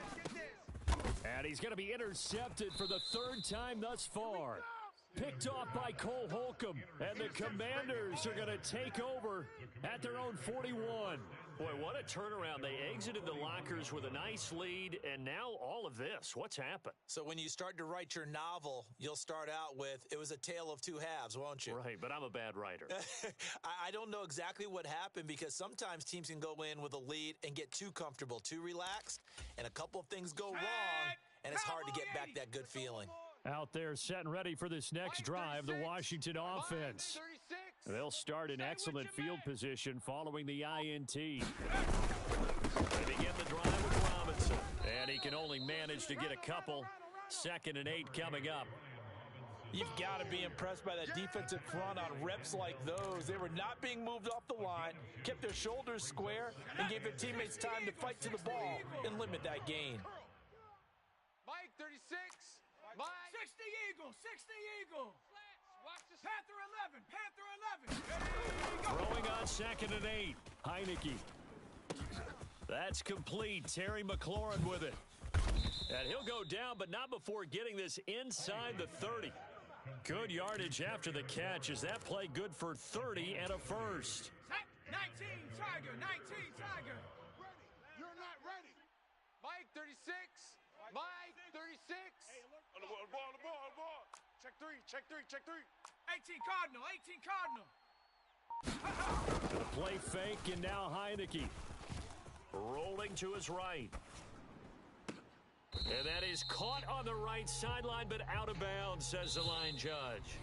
And he's going to be intercepted for the 3rd time thus far. Picked off by Cole Holcomb. And the Commanders are going to take over at their own 41. Boy, what a turnaround. They exited the lockers with a nice lead, and now all of this. What's happened? So when you start to write your novel, you'll start out with, it was a tale of 2 halves, won't you? Right, but I'm a bad writer. I don't know exactly what happened because sometimes teams can go in with a lead and get too comfortable, too relaxed, and a couple of things go wrong, and it's hard to get back that good feeling. Out there set and ready for this next drive, the Washington offense. They'll start in excellent field position following the INT. They begin the drive with Robinson. And he can only manage to get a couple. 2nd and 8 coming up. You've got to be impressed by that defensive front on reps like those. They were not being moved off the line, kept their shoulders square, and gave their teammates time to fight to the ball and limit that gain. Mike, 36. Mike. 60 Eagle, 60 Eagle. Watch this. Panther 11, Panther 11. Throwing on 2nd and 8. Heineke. That's complete. Terry McLaurin with it. And he'll go down, but not before getting this inside the 30. Good yardage after the catch. Is that play good for 30 and a first? 19 Tiger, 19 Tiger. You're not ready. Mike, 36. Mike, 36. On the ball. Check 3, check 3, check 3. 18 Cardinal, 18 Cardinal. The play fake, and now Heineke. Rolling to his right. And that is caught on the right sideline, but out of bounds, says the line judge.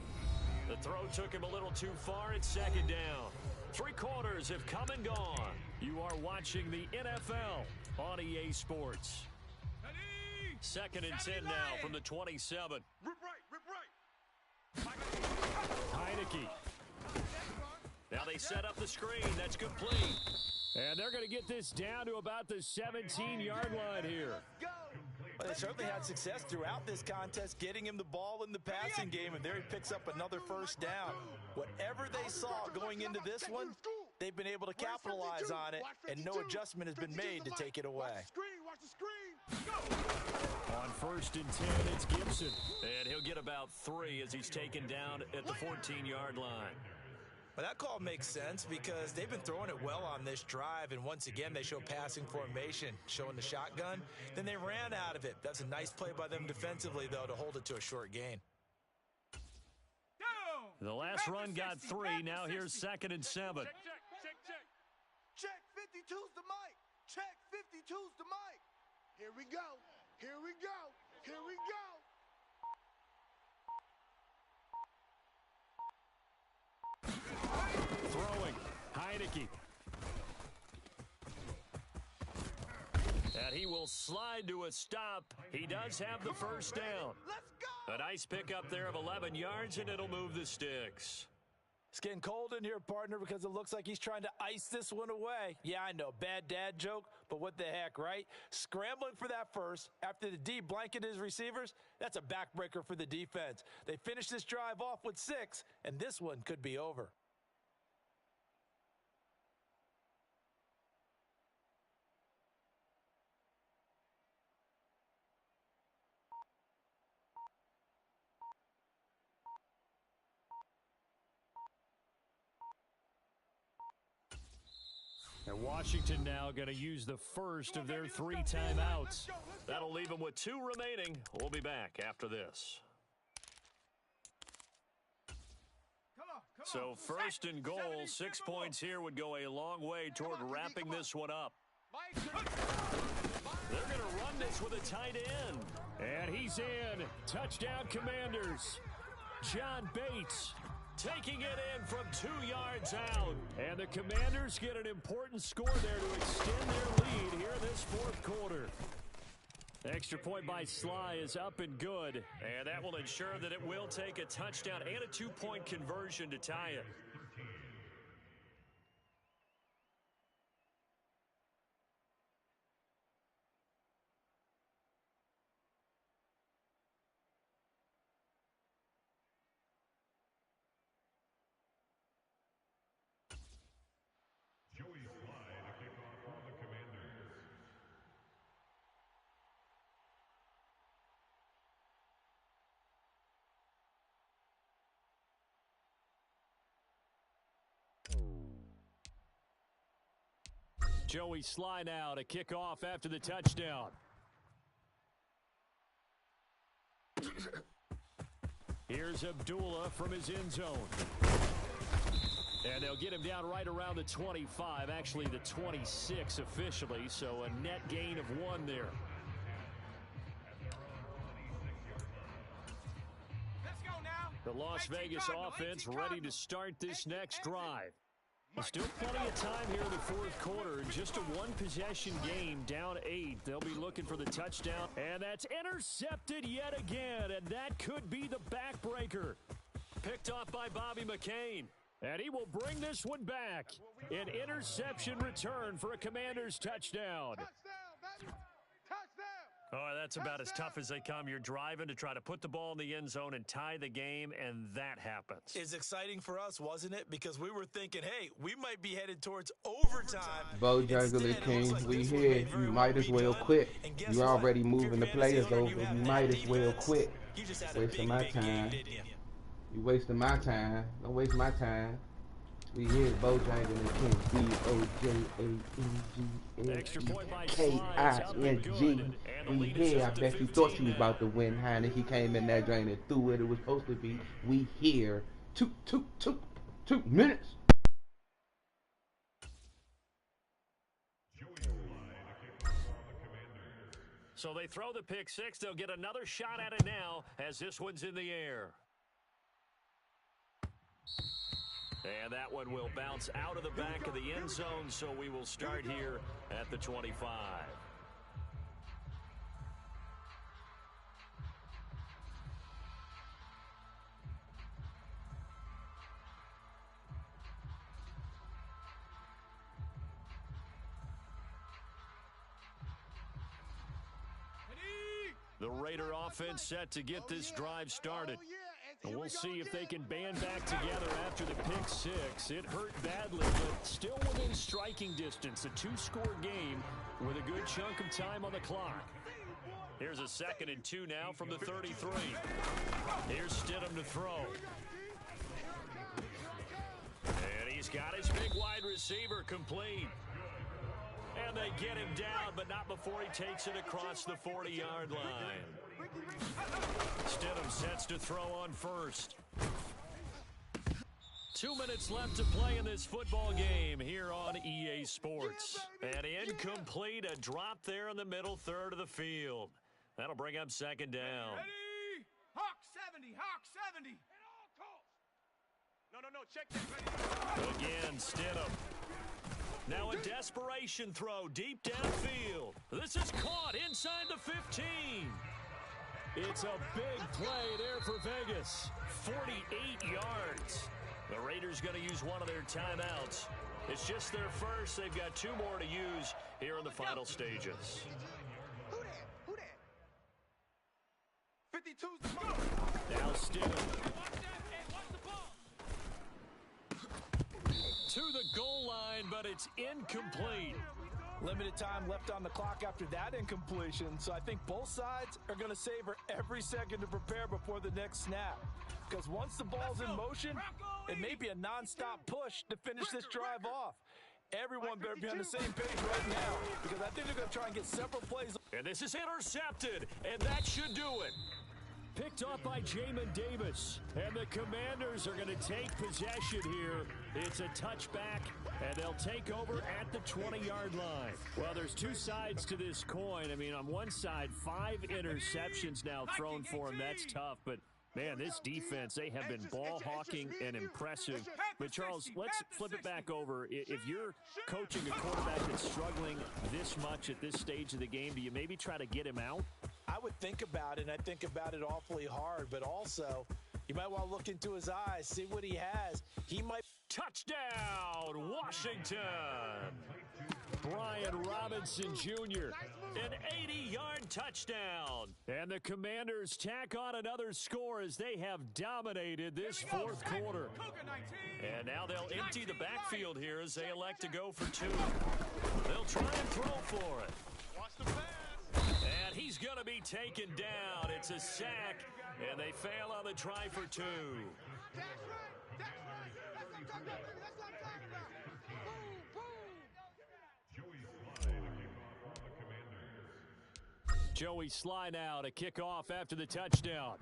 The throw took him a little too far. It's 2nd down. 3 quarters have come and gone. You are watching the NFL on EA Sports. 2nd and 10 now from the 27. Rip right. Heineke. Now they set up the screen. That's complete. And they're going to get this down to about the 17-yard line here. Well, they certainly had success throughout this contest, getting him the ball in the passing game, and there he picks up another 1st down. Whatever they saw going into this one, they've been able to capitalize on it, and no adjustment has been made to take it away. Watch the screen. On 1st and 10, it's Gibson. And he'll get about 3 as he's taken down at the 14-yard line. Well, that call makes sense because they've been throwing it well on this drive, and once again, they show passing formation, showing the shotgun. Then they ran out of it. That's a nice play by them defensively, though, to hold it to a short gain. The last run got 3. Now here's 2nd and 7. Check 52's the mic. Check 52's the mic. Here we go. Here we go. Here we go. Throwing. Heineke. And he will slide to a stop. He does have the 1st down. Let's go. A nice pickup there of 11 yards, and it'll move the sticks. It's getting cold in here, partner, because it looks like he's trying to ice this one away. Yeah, I know, bad dad joke, but what the heck, right? Scrambling for that first after the D blanketed his receivers, that's a backbreaker for the defense. They finish this drive off with 6, and this one could be over. And Washington now going to use the first of their 3 timeouts. That'll leave them with 2 remaining. We'll be back after this. So first and goal, 6 points here would go a long way toward wrapping this one up. They're going to run this with a tight end. And he's in. Touchdown, Commanders. John Bates taking it in from 2 yards out. And the Commanders get an important score there to extend their lead here in this fourth quarter. Extra point by Sly is up and good. And that will ensure that it will take a touchdown and a 2-point conversion to tie it. Joey Sly now to kick off after the touchdown. Here's Abdullah from his end zone. And they'll get him down right around the 25, actually the 26 officially, so a net gain of 1 there. Let's go now. The Las Vegas offense ready to start this next drive. Still plenty of time here in the fourth quarter. Just a one-possession game, down 8. They'll be looking for the touchdown. And that's intercepted yet again. And that could be the backbreaker. Picked off by Bobby McCain. And he will bring this one back. An interception return for a Commanders touchdown. Oh, that's about as tough as they come. You're driving to try to put the ball in the end zone and tie the game, and that happens. It's exciting for us, wasn't it? Because we were thinking, hey, we might be headed towards overtime. Bojangles King, like we here. You might as well quit. You already moving the players over. You might as well quit. Wasting my time. You wasting my time. Don't waste my time. We here, Bojangles King. BOJANGLEKING. We here. I bet you thought you was about to win, Heinrich. He came in that drain and threw it. It was supposed to be. We here. 2 minutes. So they throw the pick 6. They'll get another shot at it now as this one's in the air. And that one will bounce out of the back of the end zone, so we will start here at the 25. The Raider offense set to get this drive started. And we'll see if they can band back together after the pick 6. It hurt badly, but still within striking distance. A 2-score game with a good chunk of time on the clock. Here's a 2nd and 2 now from the 33. Here's Stidham to throw. And he's got his big wide receiver complete. And they get him down, but not before he takes it across the 40-yard line. Stidham sets to throw on first. 2 minutes left to play in this football game here on EA Sports. And incomplete, a drop there in the middle third of the field. That'll bring up 2nd down. Ready? Hawk 70, Hawk 70. No, check that. Again, Stidham. Now a desperation throw deep downfield. This is caught inside the 15. It's a big play there for Vegas. 48 yards. The Raiders going to use one of their timeouts. It's just their first. They've got 2 more to use here in the final stages. Who that? 52's the ball. Now Stidham. To the goal line, but it's incomplete. Limited time left on the clock after that incompletion, so I think both sides are going to savor every second to prepare before the next snap. Because once the ball's in motion, it may be a non-stop push to finish this drive off. Everyone better be on the same page right now, because I think they're going to try and get several plays. And this is intercepted, and that should do it. picked off by Jamin Davis. And the Commanders are going to take possession here. It's a touchback, and they'll take over at the 20-yard line. Well, there's two sides to this coin. I mean, on one side, 5 interceptions now thrown for him. That's tough, but man, this defense, they have been ball hawking and impressive. But, Charles, let's flip it back over. If you're coaching a quarterback that's struggling this much at this stage of the game, do you maybe try to get him out? I would think about it, and I think about it awfully hard. But also, you might want to look into his eyes, see what he has. He might. Touchdown, Washington! Brian Robinson Jr., an 80-yard touchdown. And the Commanders tack on another score as they have dominated this fourth quarter. And now they'll empty the backfield here as they elect to go for 2. They'll try and throw for it. And he's going to be taken down. It's a sack, and they fail on the try for 2. That's right. That's right. That's what I'm talking about. That's what I'm talking about. Boom, boom. Joey Sly now to kick off after the touchdown.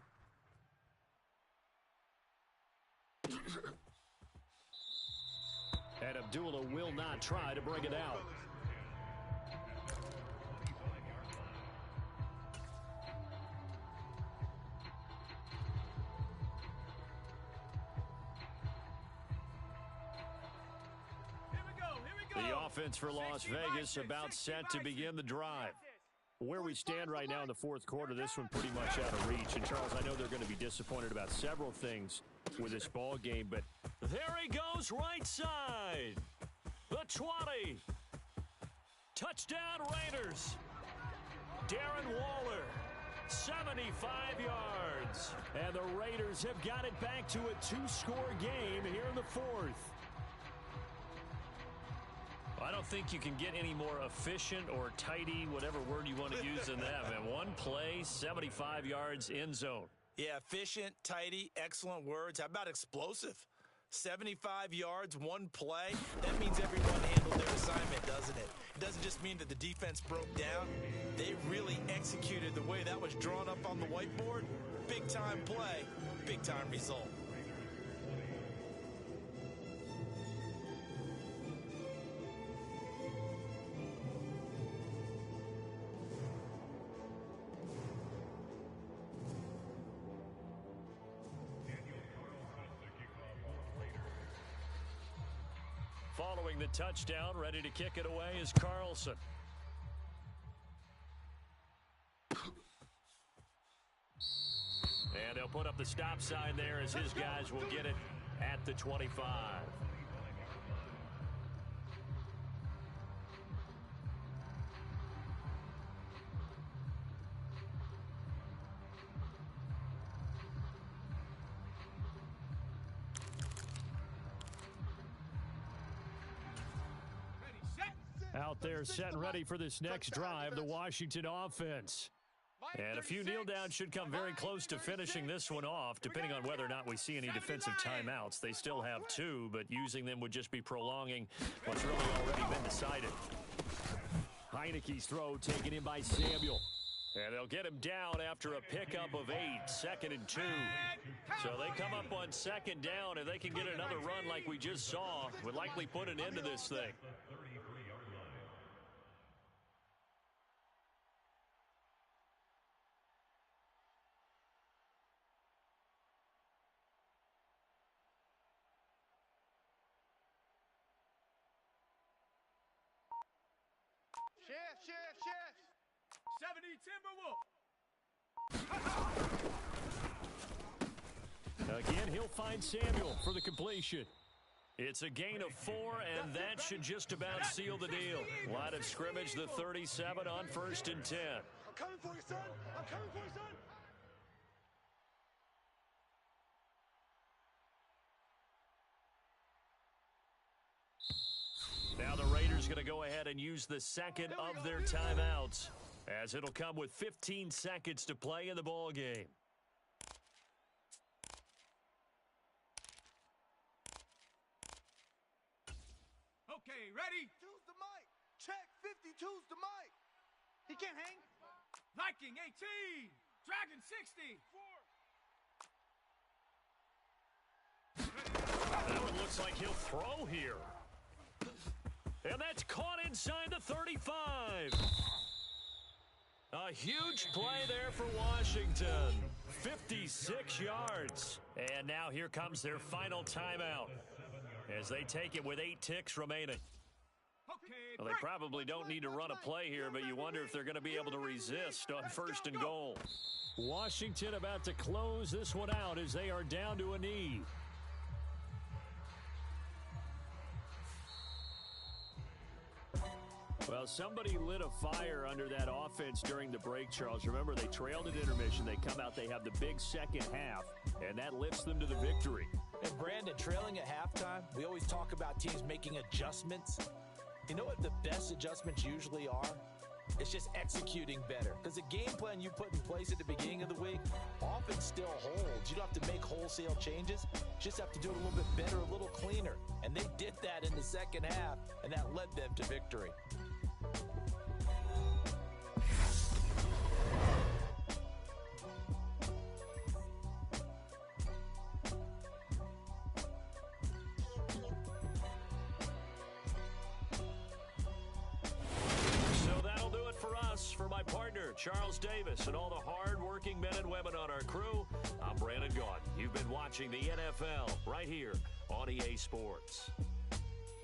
And Abdullah will not try to bring it out. The offense for Las Vegas about set to begin the drive. Where we stand right now in the fourth quarter, this one pretty much out of reach. And, Charles, I know they're going to be disappointed about several things with this ball game, but there he goes right side. The 20. Touchdown Raiders. Darren Waller, 75 yards. And the Raiders have got it back to a 2-score game here in the fourth. I don't think you can get any more efficient or tidy, whatever word you want to use in that. Man, one play, 75 yards, end zone. Yeah, efficient, tidy, excellent words. How about explosive? 75 yards, one play. That means everyone handled their assignment, doesn't it? It doesn't just mean that the defense broke down. They really executed the way that was drawn up on the whiteboard. Big-time play, big-time result. Following the touchdown, ready to kick it away is Carlson. And they'll put up the stop sign there as his guys will get it at the 25. Out there set and ready for this next drive, the Washington offense. And a few kneel downs should come very close to finishing this one off, depending on whether or not we see any defensive timeouts. They still have 2, but using them would just be prolonging what's really already been decided. Heineke's throw taken in by Samuel. And they'll get him down after a pickup of 8, 2nd and 2. So they come up on 2nd down, and they can get another run like we just saw, would likely put an end to this thing. Shift. 70 Timberwolves. Again, he'll find Samuel for the completion. It's a gain of 4, and that should just about seal the deal. Line of scrimmage, the 37 on 1st and 10. I'm coming for you, son. I'm coming for you, son. Now the Raiders going to go ahead and use the second of their timeouts, as it'll come with 15 seconds to play in the ball game. Okay, ready? Choose the mic. Check 50, choose the mic. He can't hang. Viking 18. Dragon 60. 4, looks like he'll throw here. And that's caught inside the 35. A huge play there for Washington. 56 yards. And now here comes their final timeout as they take it with 8 ticks remaining. Well, they probably don't need to run a play here, but you wonder if they're going to be able to resist on first and goal. Washington about to close this one out as they are down to a knee. Well, somebody lit a fire under that offense during the break, Charles. Remember, they trailed at intermission. They come out, they have the big second half, and that lifts them to the victory. And Brandon, trailing at halftime, we always talk about teams making adjustments. You know what the best adjustments usually are? It's just executing better. Because the game plan you put in place at the beginning of the week often still holds. You don't have to make wholesale changes. You just have to do it a little bit better, a little cleaner. And they did that in the second half, and that led them to victory. For my partner, Charles Davis, and all the hard-working men and women on our crew, I'm Brandon Gaudin. You've been watching the NFL right here on EA Sports.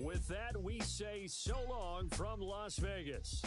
With that, we say so long from Las Vegas.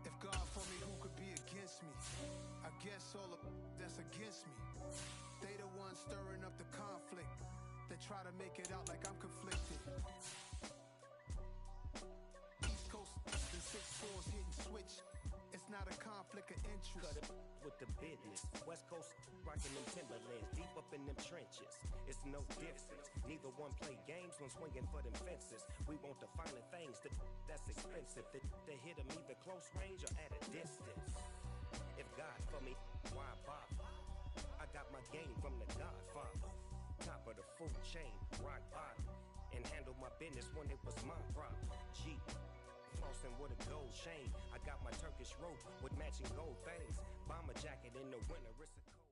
If God for me, who could be against me? I guess all of that's against me. They the ones stirring up the conflict. They try to make it out like I'm conflicted. East Coast, the 6-4's hitting switch. It's not a conflict of interest. Cut it with the business. West Coast rocking them Timberlands, deep up in them trenches. It's no difference. Neither one play games when swinging for them fences. We want the finer things that's expensive. To hit them either close range or at a distance. If God for me, why bother? I got my game from the Godfather. Top of the food chain, rock bottom. And handle my business when it was my problem. G. Flossing with a gold chain. I got my Turkish rope with matching gold things. Bomber jacket in the winter, it's a cold.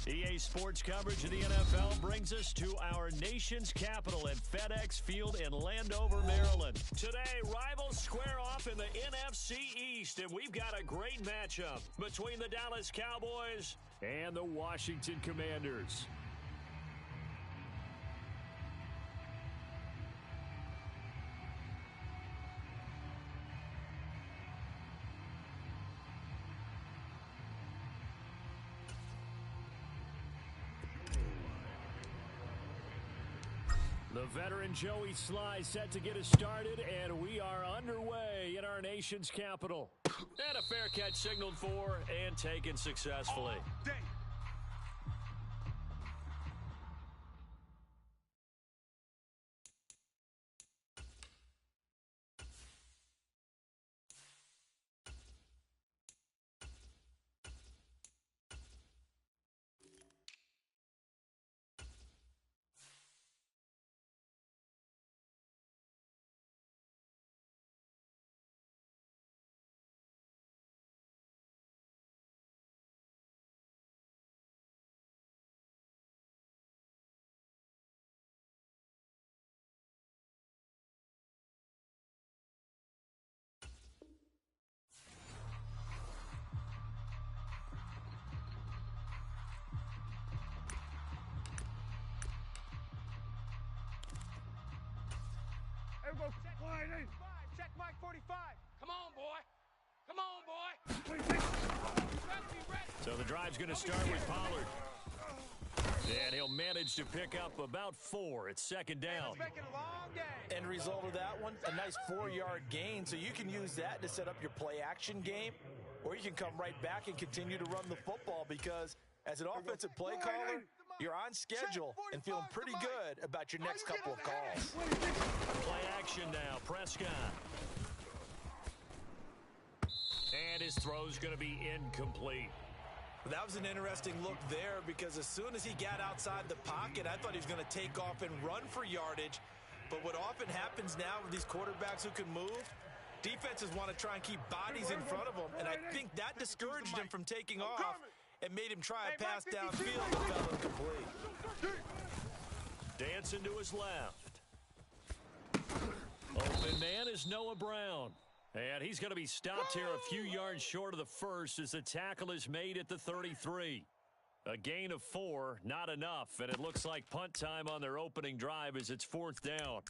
EA Sports coverage of the NFL brings us to our nation's capital at FedEx Field in Landover, Maryland. Today, rivals square off in the NFC East, and we've got a great matchup between the Dallas Cowboys and the Washington Commanders. The veteran Joey Sly set to get us started, and we are underway in our nation's capital. And a fair catch signaled for and taken successfully. Check Mike 45. Come on, boy. Come on, boy. So the drive's going to start with Pollard. And he'll manage to pick up about 4 at second down. End result of that one, a nice 4-yard gain. So you can use that to set up your play-action game, or you can come right back and continue to run the football because as an offensive play caller, you're on schedule and feeling pretty good about your next couple of calls. Play action now, Prescott. And his throw's going to be incomplete. That was an interesting look there because as soon as he got outside the pocket, I thought he was going to take off and run for yardage. But what often happens now with these quarterbacks who can move, defenses want to try and keep bodies in front of them, and I think that discouraged him from taking off and made him try a pass downfield and fell incomplete. Dancing to his left. Open man is Noah Brown. And he's going to be stopped here a few yards short of the first as the tackle is made at the 33. A gain of 4, not enough, and it looks like punt time on their opening drive as it's 4th down.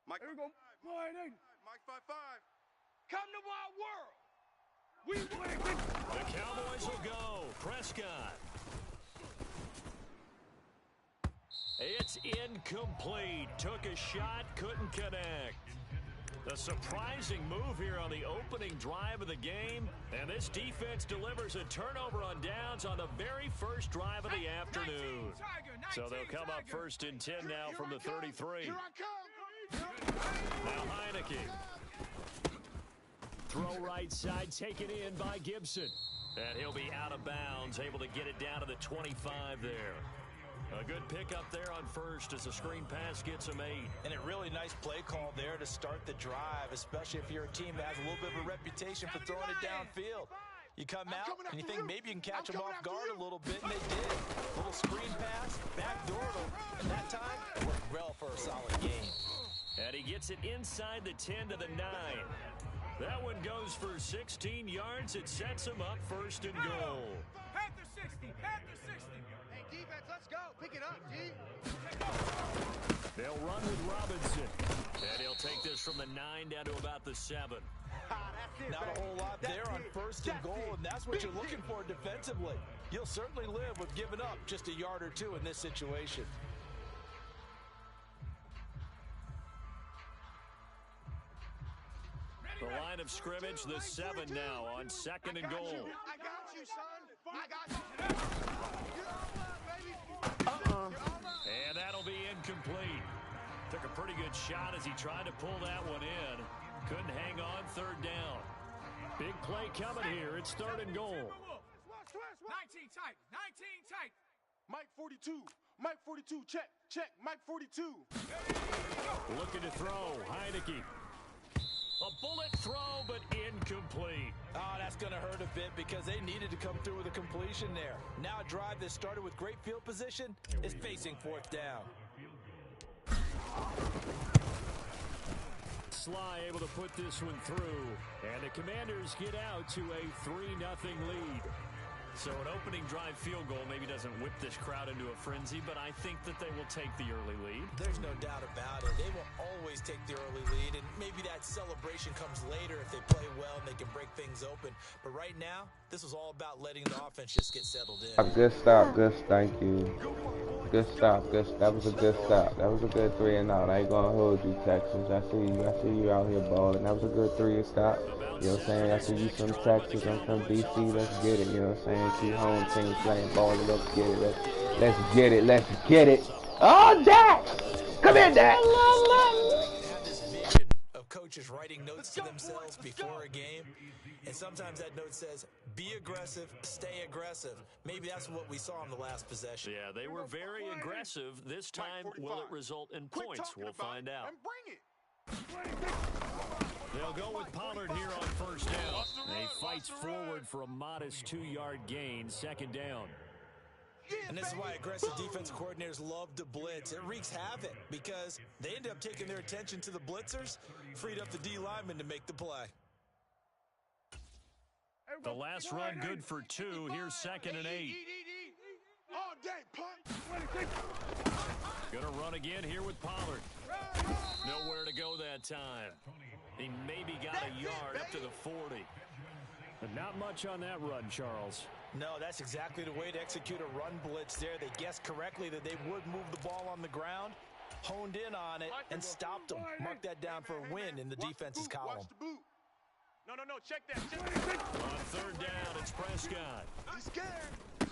Mike, here we go. Mike 5-5. Come to my world. We win. The Cowboys will go. Prescott. It's incomplete. Took a shot, couldn't connect. A surprising move here on the opening drive of the game, and this defense delivers a turnover on downs on the very first drive of the afternoon. So they'll come up 1st and 10 now from the 33. Now Heineke. Throw right side, taken in by Gibson. And he'll be out of bounds, able to get it down to the 25 there. A good pickup there on first as the screen pass gets him 8. And a really nice play call there to start the drive, especially if you're a team that has a little bit of a reputation for throwing it downfield. You come out and you think maybe you can catch them off guard a little bit, and they did. A little screen pass, backdoored them, and that time worked well for a solid gain. And he gets it inside the 10 to the 9. That one goes for 16 yards. It sets him up 1st and goal. Panther 60. Panther 60. Hey, defense, let's go. Pick it up, G. They'll run with Robinson. And he'll take this from the 9 down to about the 7. Not a whole lot there on 1st and goal, and that's what you're looking for defensively. You'll certainly live with giving up just a yard or 2 in this situation. The line of scrimmage, the 7 now on 2nd and goal. I got you, son. I got you. And that'll be incomplete. Took a pretty good shot as he tried to pull that one in. Couldn't hang on 3rd down. Big play coming here. It's 3rd and goal. 19 tight. 19 tight. Mike 42. Mike 42, check, Mike 42. Looking to throw, Heineke. A bullet throw, but incomplete. Oh, that's going to hurt a bit because they needed to come through with a completion there. Now a drive that started with great field position is facing fourth down. Sly able to put this one through, and the Commanders get out to a 3-0 lead. So an opening drive field goal maybe doesn't whip this crowd into a frenzy, but I think that they will take the early lead. There's no doubt about it. They will always take the early lead, and maybe that celebration comes later if they play well and they can break things open. But right now, this was all about letting the offense just get settled in. Good stop, good. Thank you. Good stop, good. That was a good stop. That was a good 3 and out. I ain't gonna hold you, Texans. I see you out here balling. That was a good 3 and stop. You know what I'm saying? I see you from Texas. I'm from DC. Let's get it. You know what I'm saying? Two home teams playing ball. Let's get it. Let's get it. Let's get it. Oh, Dak! Come in, Dak! Have this vision of coaches writing notes to themselves before a game, and sometimes that note says, be aggressive, stay aggressive. Maybe that's what we saw in the last possession. Yeah, they were very aggressive. This time, will it result in points? We'll find out. They'll go with Pollard here on first down. He fights forward for a modest 2-yard gain, second down. And this is why aggressive defensive coordinators love to blitz. It wreaks havoc because they end up taking their attention to the blitzers, freed up the D lineman to make the play. The last run good for 2. Here's 2nd and 8. Gonna run again here with Pollard. Nowhere to go that time. He maybe got a yard up to the 40. But not much on that run, Charles. No, that's exactly the way to execute a run blitz there. They guessed correctly that they would move the ball on the ground, honed in on it, and stopped them. Mark that down for a win in the defense's column. No, check that. On third down, it's Prescott. He's scared.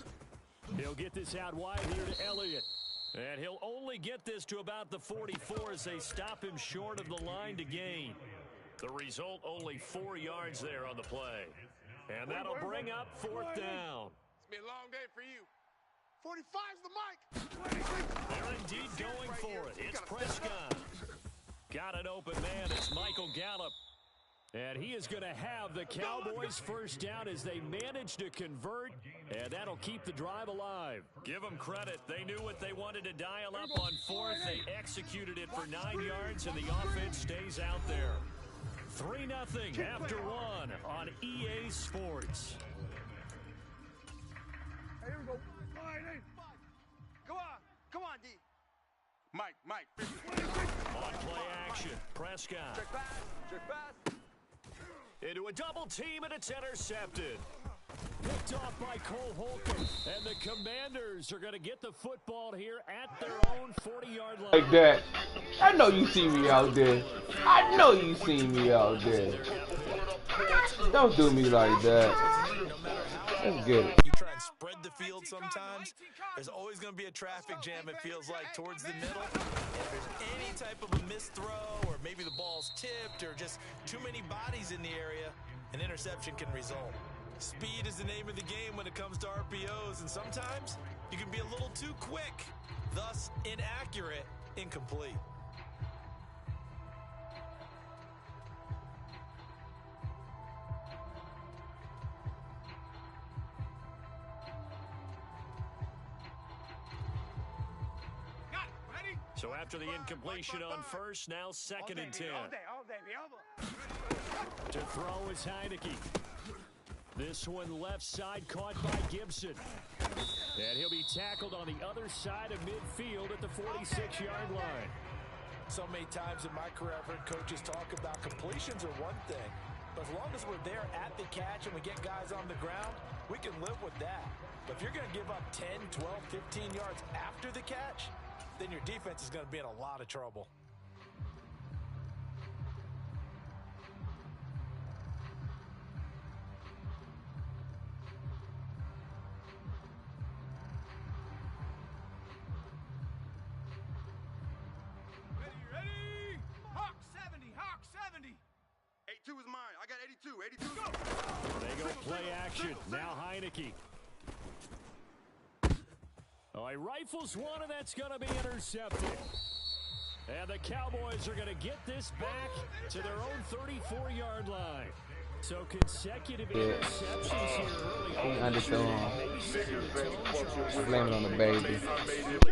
He'll get this out wide here to Elliott. And he'll only get this to about the 44 as they stop him short of the line to gain. The result, only 4 yards there on the play. And that'll bring up fourth down. It's been a long day for you. 45's the mic. They're indeed going for it. It's Prescott. Got an open man. It's Michael Gallup. And he is going to have the Cowboys first down as they manage to convert, and that'll keep the drive alive. Give them credit. They knew what they wanted to dial up on fourth. They executed it for 9 yards, and the offense stays out there. 3-0 after 1 on EA Sports. Here we go. Come on, D. Mike. On play action, Prescott. Check pass. Into a double team, and it's intercepted. Picked off by Cole Holcomb, and the Commanders are going to get the football here at their own 40-yard line. Like that. I know you see me out there. I know you see me out there. Don't do me like that. Let's get it. You try and spread the field sometimes. There's always going to be a traffic jam, it feels like, towards the middle. If there's any type of a missed throw, or maybe the ball's tipped, or just too many bodies in the area, an interception can result. Speed is the name of the game when it comes to RPOs, and sometimes you can be a little too quick, thus inaccurate, incomplete. So after the incompletion on first, now 2nd and 10. To throw is Heineke. This one left side caught by Gibson. And he'll be tackled on the other side of midfield at the 46-yard line. So many times in my career I've heard coaches talk about completions are one thing. But as long as we're there at the catch and we get guys on the ground, we can live with that. But if you're going to give up 10, 12, 15 yards after the catch, then your defense is going to be in a lot of trouble. Ready? Hawk 70. 82 is mine. I got 82. 82. Go. They go play action. Now Heineke. Oh, he rifles one, and that's going to be intercepted. And the Cowboys are going to get this back to their own 34-yard line. So consecutive interceptions here early on. I blame it on the baby.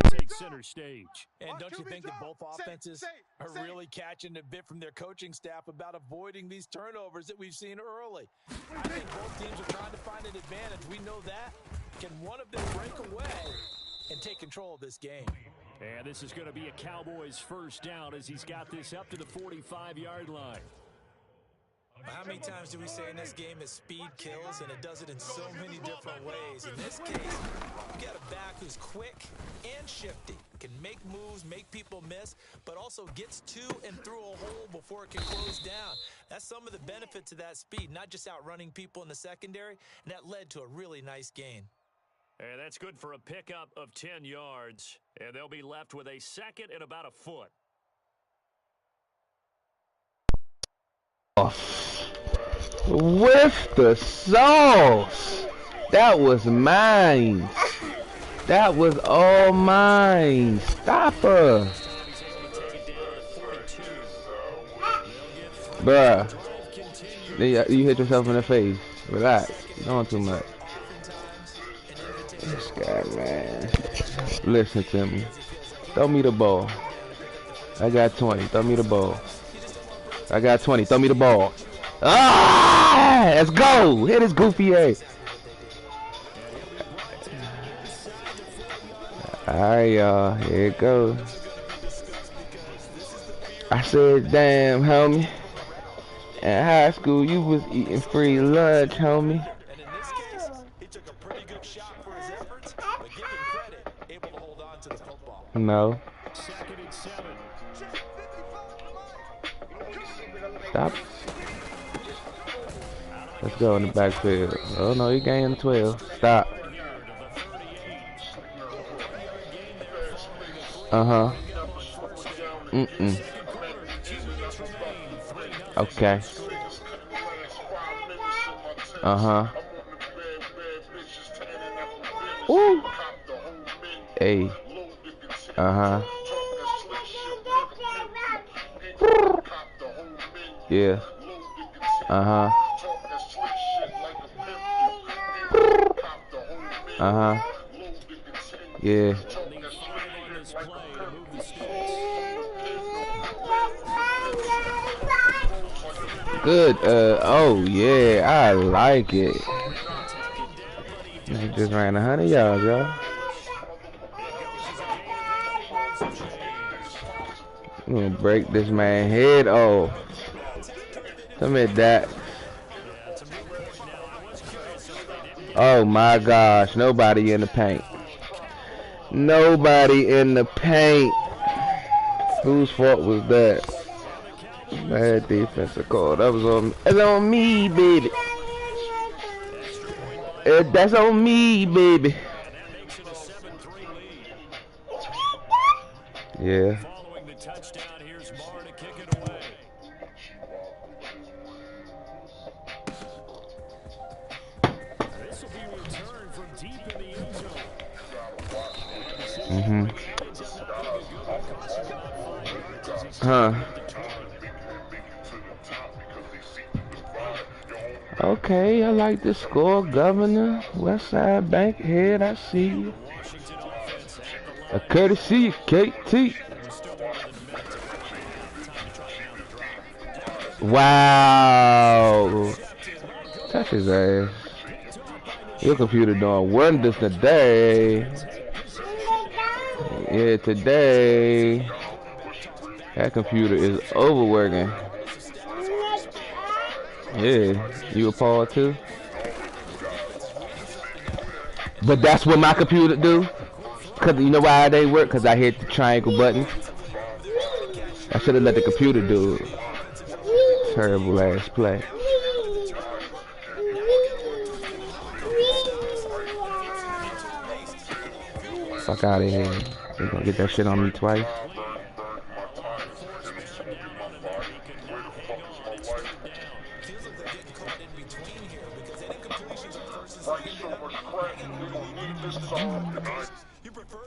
Take center stage. And don't you think that both offenses are really catching a bit from their coaching staff about avoiding these turnovers that we've seen early? I think both teams are trying to find an advantage. We know that. Can one of them break away and take control of this game? And this is going to be a Cowboys first down as he's got this up to the 45-yard line. How many times do we say in this game that speed kills, and it does it in so many different ways? In this case, you got a back who's quick and shifty, can make moves, make people miss, but also gets to and through a hole before it can close down. That's some of the benefits of that speed, not just outrunning people in the secondary, and that led to a really nice gain. And that's good for a pickup of 10 yards, and they'll be left with a second and about a foot. With the sauce. That was mine. That was all mine. Stop her. Bruh. You hit yourself in the face. Relax. Don't too much. This guy, man. Listen to me. Throw me the ball. I got 20. Throw me the ball. I got 20. Throw me the ball. Ah! Let's go! Hit his goofy ass. Alright, y'all. Here it goes. I said, damn, homie. In high school, you was eating free lunch, homie. And in this case, he took a pretty good shot for his efforts, but give him credit, able to hold on to the football. No. Second and 7. Stop. Let's go in the backfield. Oh no, he gained 12. Stop. Uh-huh. Okay. Uh-huh. Woo. Hey. Uh-huh. Yeah. Uh-huh. Uh-huh. Yeah. Good. Oh yeah, I like it. He just ran 100 yards, y'all. I'm gonna break this man's head off. Submit that. Oh my gosh, nobody in the paint. Nobody in the paint. Whose fault was that? Bad defensive call. That was on. It's on me, baby. That's on me, baby. Yeah. Following the touchdown, here's Marr to kick it away. This will be returned from deep in the end zone. Huh. Okay, I like the score, Governor. Westside Bankhead, I see you. A courtesy of KT. Wow. Touch his ass. Your computer doing wonders today. Yeah, today. That computer is overworking. Yeah, you appalled too? But that's what my computer do. Cause you know why they work? Cause I hit the triangle button. I should have let the computer do it. Terrible ass play. Fuck out of here. They gonna get that shit on me twice. You prefer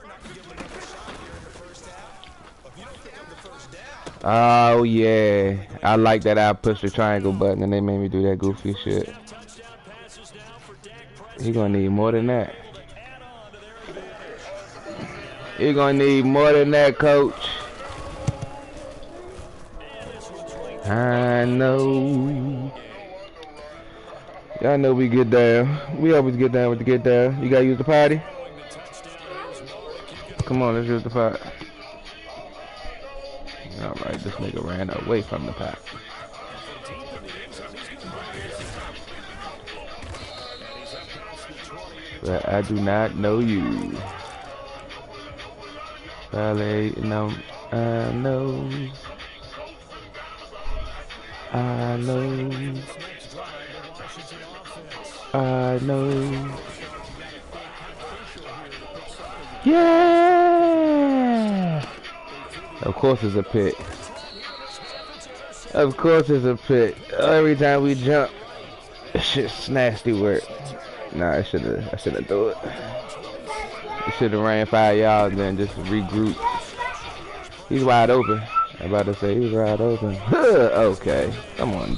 Oh, yeah. I like that I pushed the triangle button and they made me do that goofy shit. He gonna need more than that. He gonna need more than that, coach. I know. Y'all know we get down. We always get down with the get down. You gotta use the potty? Come on, let's use the pot. Alright, this nigga ran away from the pot. But I do not know you. Ballet, no, I know. I know. I know. Yeah! Of course it's a pick. Of course it's a pick. Every time we jump, it's just nasty work. Nah, I should've do it. I should've ran 5 yards and then just regroup. He's wide open. I'm about to say he's wide open. Okay. Come on.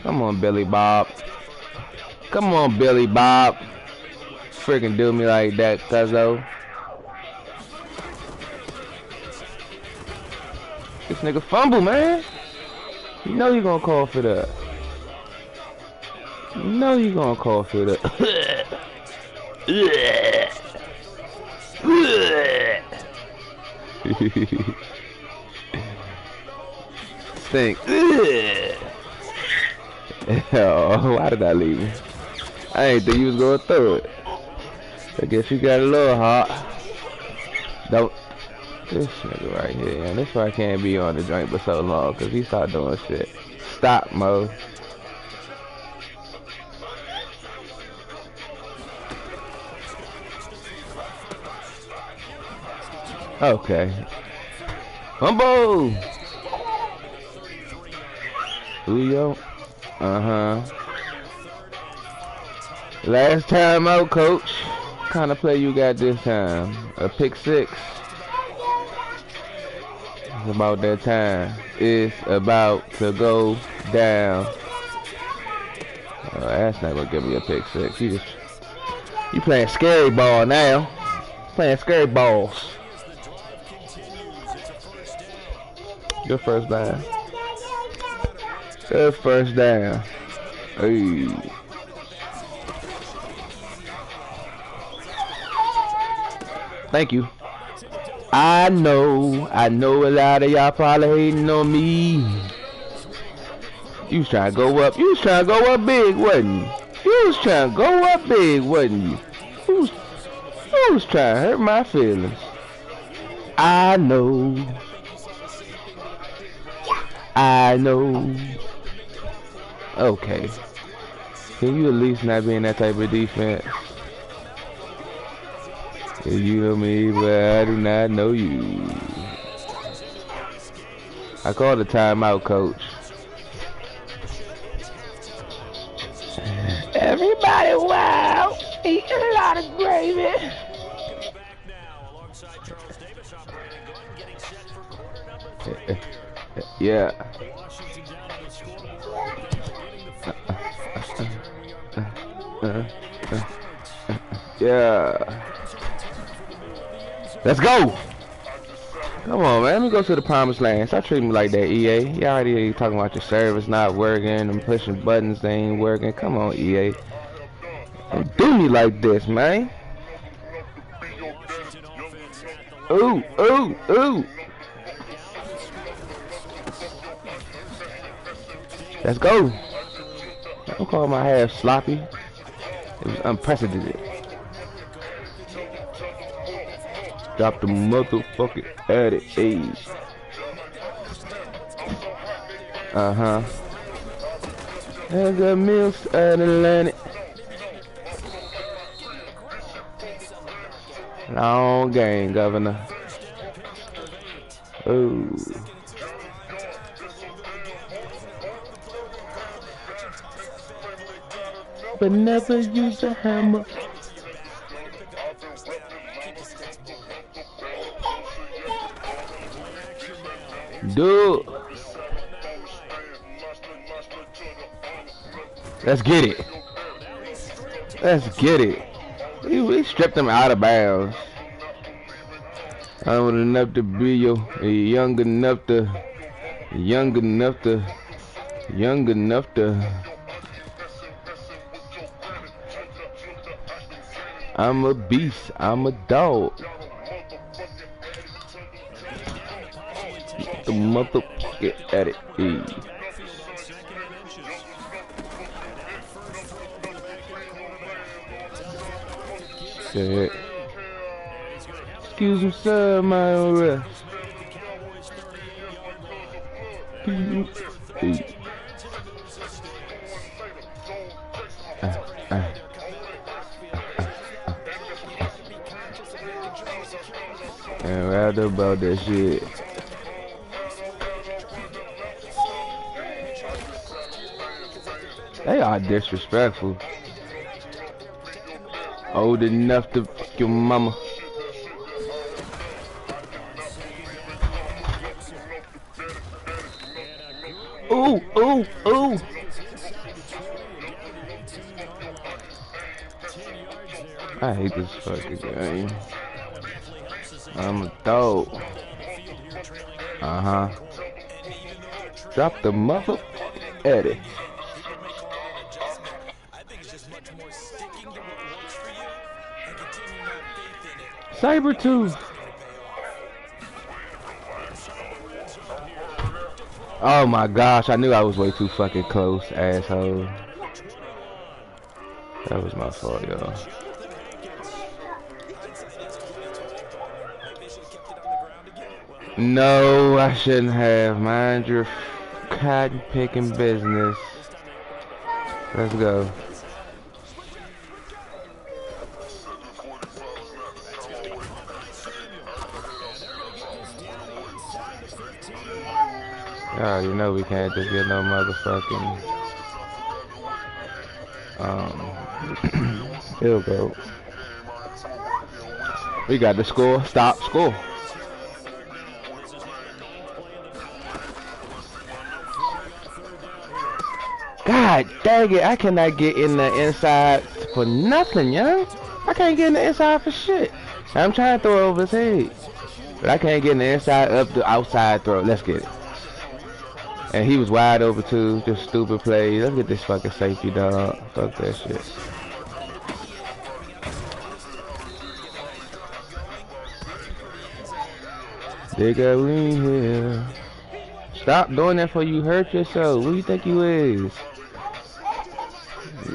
Come on, Billy Bob. Come on, Billy Bob. Freaking do me like that, cuzzo. This nigga fumble, man. You know you gonna call for that. You know you gonna call for that. Stink. Oh, why did I leave him? I ain't think you was going through it. I guess you got a little hot. Don't. This nigga right here, and this why I can't be on the joint for so long, cause he start doing shit. Stop, Mo. Okay. Humble. Julio. Last time out, coach. What kind of play you got this time? A pick 6. It's about that time. It's about to go down. Oh, that's not gonna give me a pick 6. You playing scary ball now. Playing scary balls. Good first down. Good first down. Hey. Thank you. I know a lot of y'all probably hating on me. You was trying to go up. You was trying to go up big, wasn't you? You was trying to go up big, wasn't you? You was trying to hurt my feelings. I know. I know. Okay. Can you at least not be in that type of defense? You know me, but I do not know you. I called a timeout, coach. Everybody, wow! Eat a lot of gravy. Yeah. Yeah. Let's go. Come on, man. Let me go to the promised land. Stop treating me like that, EA. You already talking about your service not working and pushing buttons that ain't working. Come on, EA. Don't do me like this, man. Ooh, ooh, ooh. Let's go. Don't call my half sloppy. It was unprecedented. Drop the motherfucking addict. Hey. There's a Mills at Atlantic. Long game, Governor. Ooh. But never use a hammer. Dude. Let's get it. Let's get it. We stripped him out of bounds. I'm old enough to be young enough to. I'm a beast. I'm a dog. The motherfucker at it. Hey. Shit. Excuse me, sir, my arrest. Hey. And rather about that shit. They are disrespectful. Old enough to fuck your mama. Ooh, ooh, ooh. I hate this fucking game. I'm a dog. Uh-huh. Drop the mother Eddie. Sabertooth. Oh my gosh, I knew I was way too fucking close, asshole. That was my fault, y'all. No, I shouldn't have. Mind your cotton picking business. Let's go. Oh, you know we can't just get no motherfucking field goal. We got the score. Stop. Score. God dang it, I cannot get in the inside for nothing, young. I can't get in the inside for shit. I'm trying to throw it over his head, but I can't get in the inside up the outside throw. Let's get it. And he was wide open too, just stupid play. Let's get this fucking safety, dog. Fuck that shit. Digga, we ain't here. Stop doing that before you hurt yourself. Who you think you is?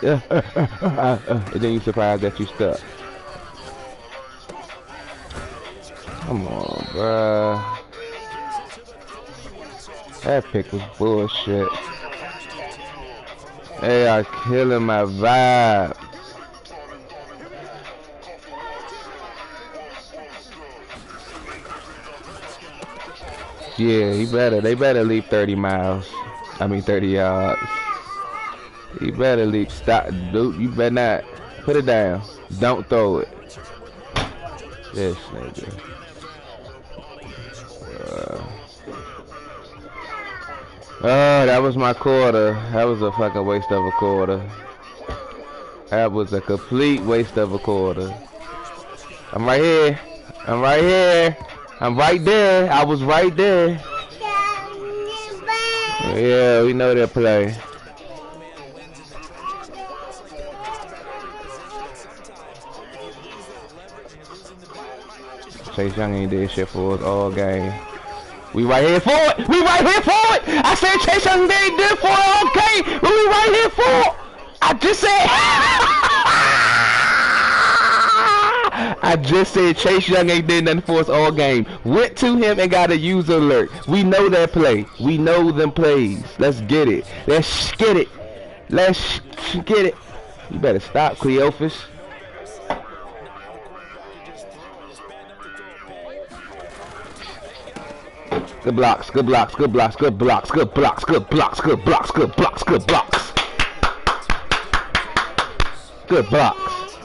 And then you surprised that you stuck. Come on, bruh. That pick was bullshit. They are killing my vibe. Yeah, they better leap 30 miles. I mean 30 yards. He better leap. Stop, dude. You better not. Put it down. Don't throw it. This nigga. Oh, that was my quarter. That was a fucking waste of a quarter. That was a complete waste of a quarter. I'm right here. I'm right here. I'm right there. I was right there. Yeah, we know that play. Chase Young ain't did shit for us all game. We right here for it. We right here for it. I said Chase Young ain't did for it all game, but we right here for it. I just said. I just said Chase Young ain't did nothing for us all game. Went to him and got a user alert. We know that play. We know them plays. Let's get it. Let's get it. Let's get it. You better stop, Cleophas. Good blocks, good blocks, good blocks, good blocks, good blocks, good blocks, good blocks, good blocks, good blocks. Good blocks.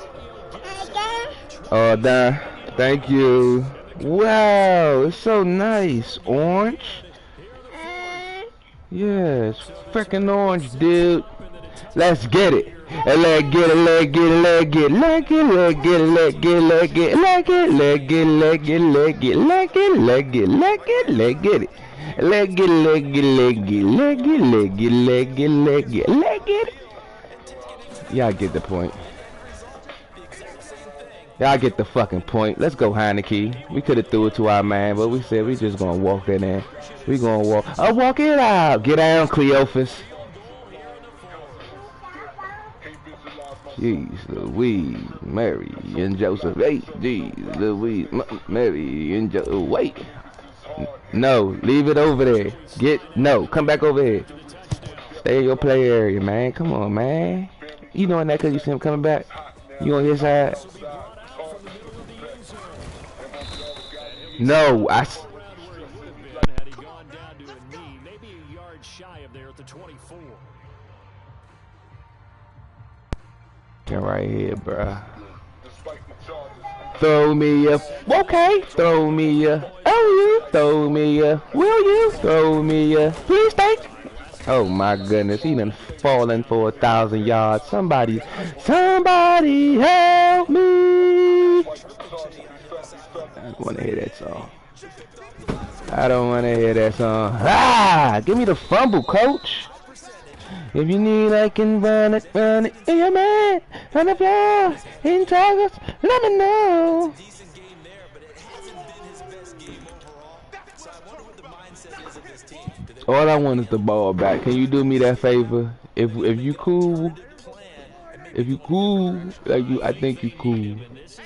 Oh, done. Thank you. Wow, it's so nice. Orange. Yes, freaking orange, dude. Let's get it. Let's get it, let's get it, let's get it, let's get it, let's get it, let's get it, let's get it, let's get it, let's get it, let's get it, let's get it, let's get it, let's get it, let's get it, let's get it. Let's get it, let's get it, let's get it, let's get it, let's get it, let's get it, let's get it, let's get it. Y'all get the point. Y'all get the fucking point. Let's go, Heineke. We could have threw it to our man, but we said we just gonna walk it in. We gonna walk. Oh, walk it out. Get down, Cleophas. Jeez Louise, Mary and Joseph. Hey, jeez Louise, Mary and Joseph. Wait. No, leave it over there. Come back over here. Stay in your play area, man. Come on, man. You knowing that because you see him coming back? You on his side? No, Had he gone down to a knee, maybe a yard shy of there at the 24. Get right here, bruh. Throw me a, okay. Throw me a, oh you. Throw me a, will you? Throw me a, please thank. Oh my goodness, he done fallen for 1,000 yards. Somebody help me. I don't want to hear that song. I don't want to hear that song. Ah, give me the fumble, coach. If you need, I can run it, yeah, man. On the floor, in targets, let me know. All I want is the ball back. Can you do me that favor? If you cool, like you, I think you cool.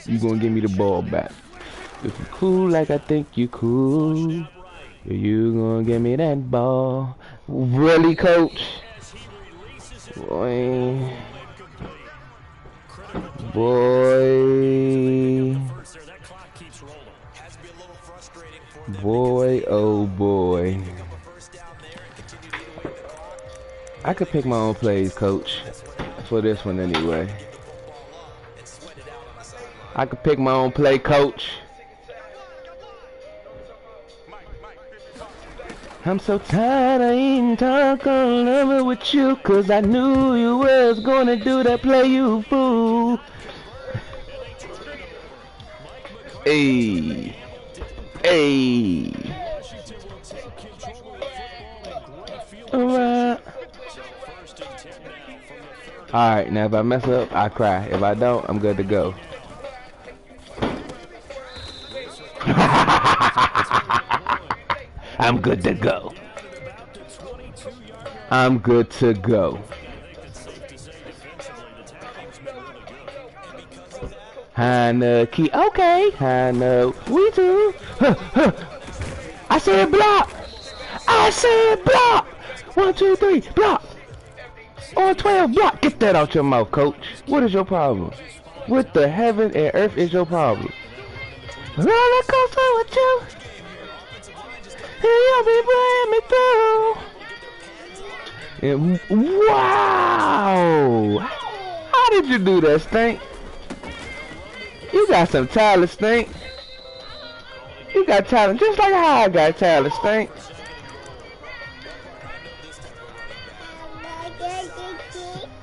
You gonna give me the ball back. If you cool like I think you cool, you gonna give me that ball. Really, coach? Boy. Boy, oh boy. I could pick my own plays, coach, for this one anyway. I could pick my own play, coach. I'm so tired of eating taco lover with you, cause I knew you was gonna do that play, you fool. Hey. Hey. Alright. Alright, now if I mess up, I cry. If I don't, I'm good to go. I'm good to go. I'm good to go. Heineke, okay. We do. I said block. I said block. 1, 2, 3, block. On 12, block. Get that out your mouth, coach. What is your problem? What the heaven and earth is your problem? Roller coaster with you. You'll be playing me through. And wow! How did you do that, Stink? You got some talent, Stink. You got talent just like how I got talent, Stink.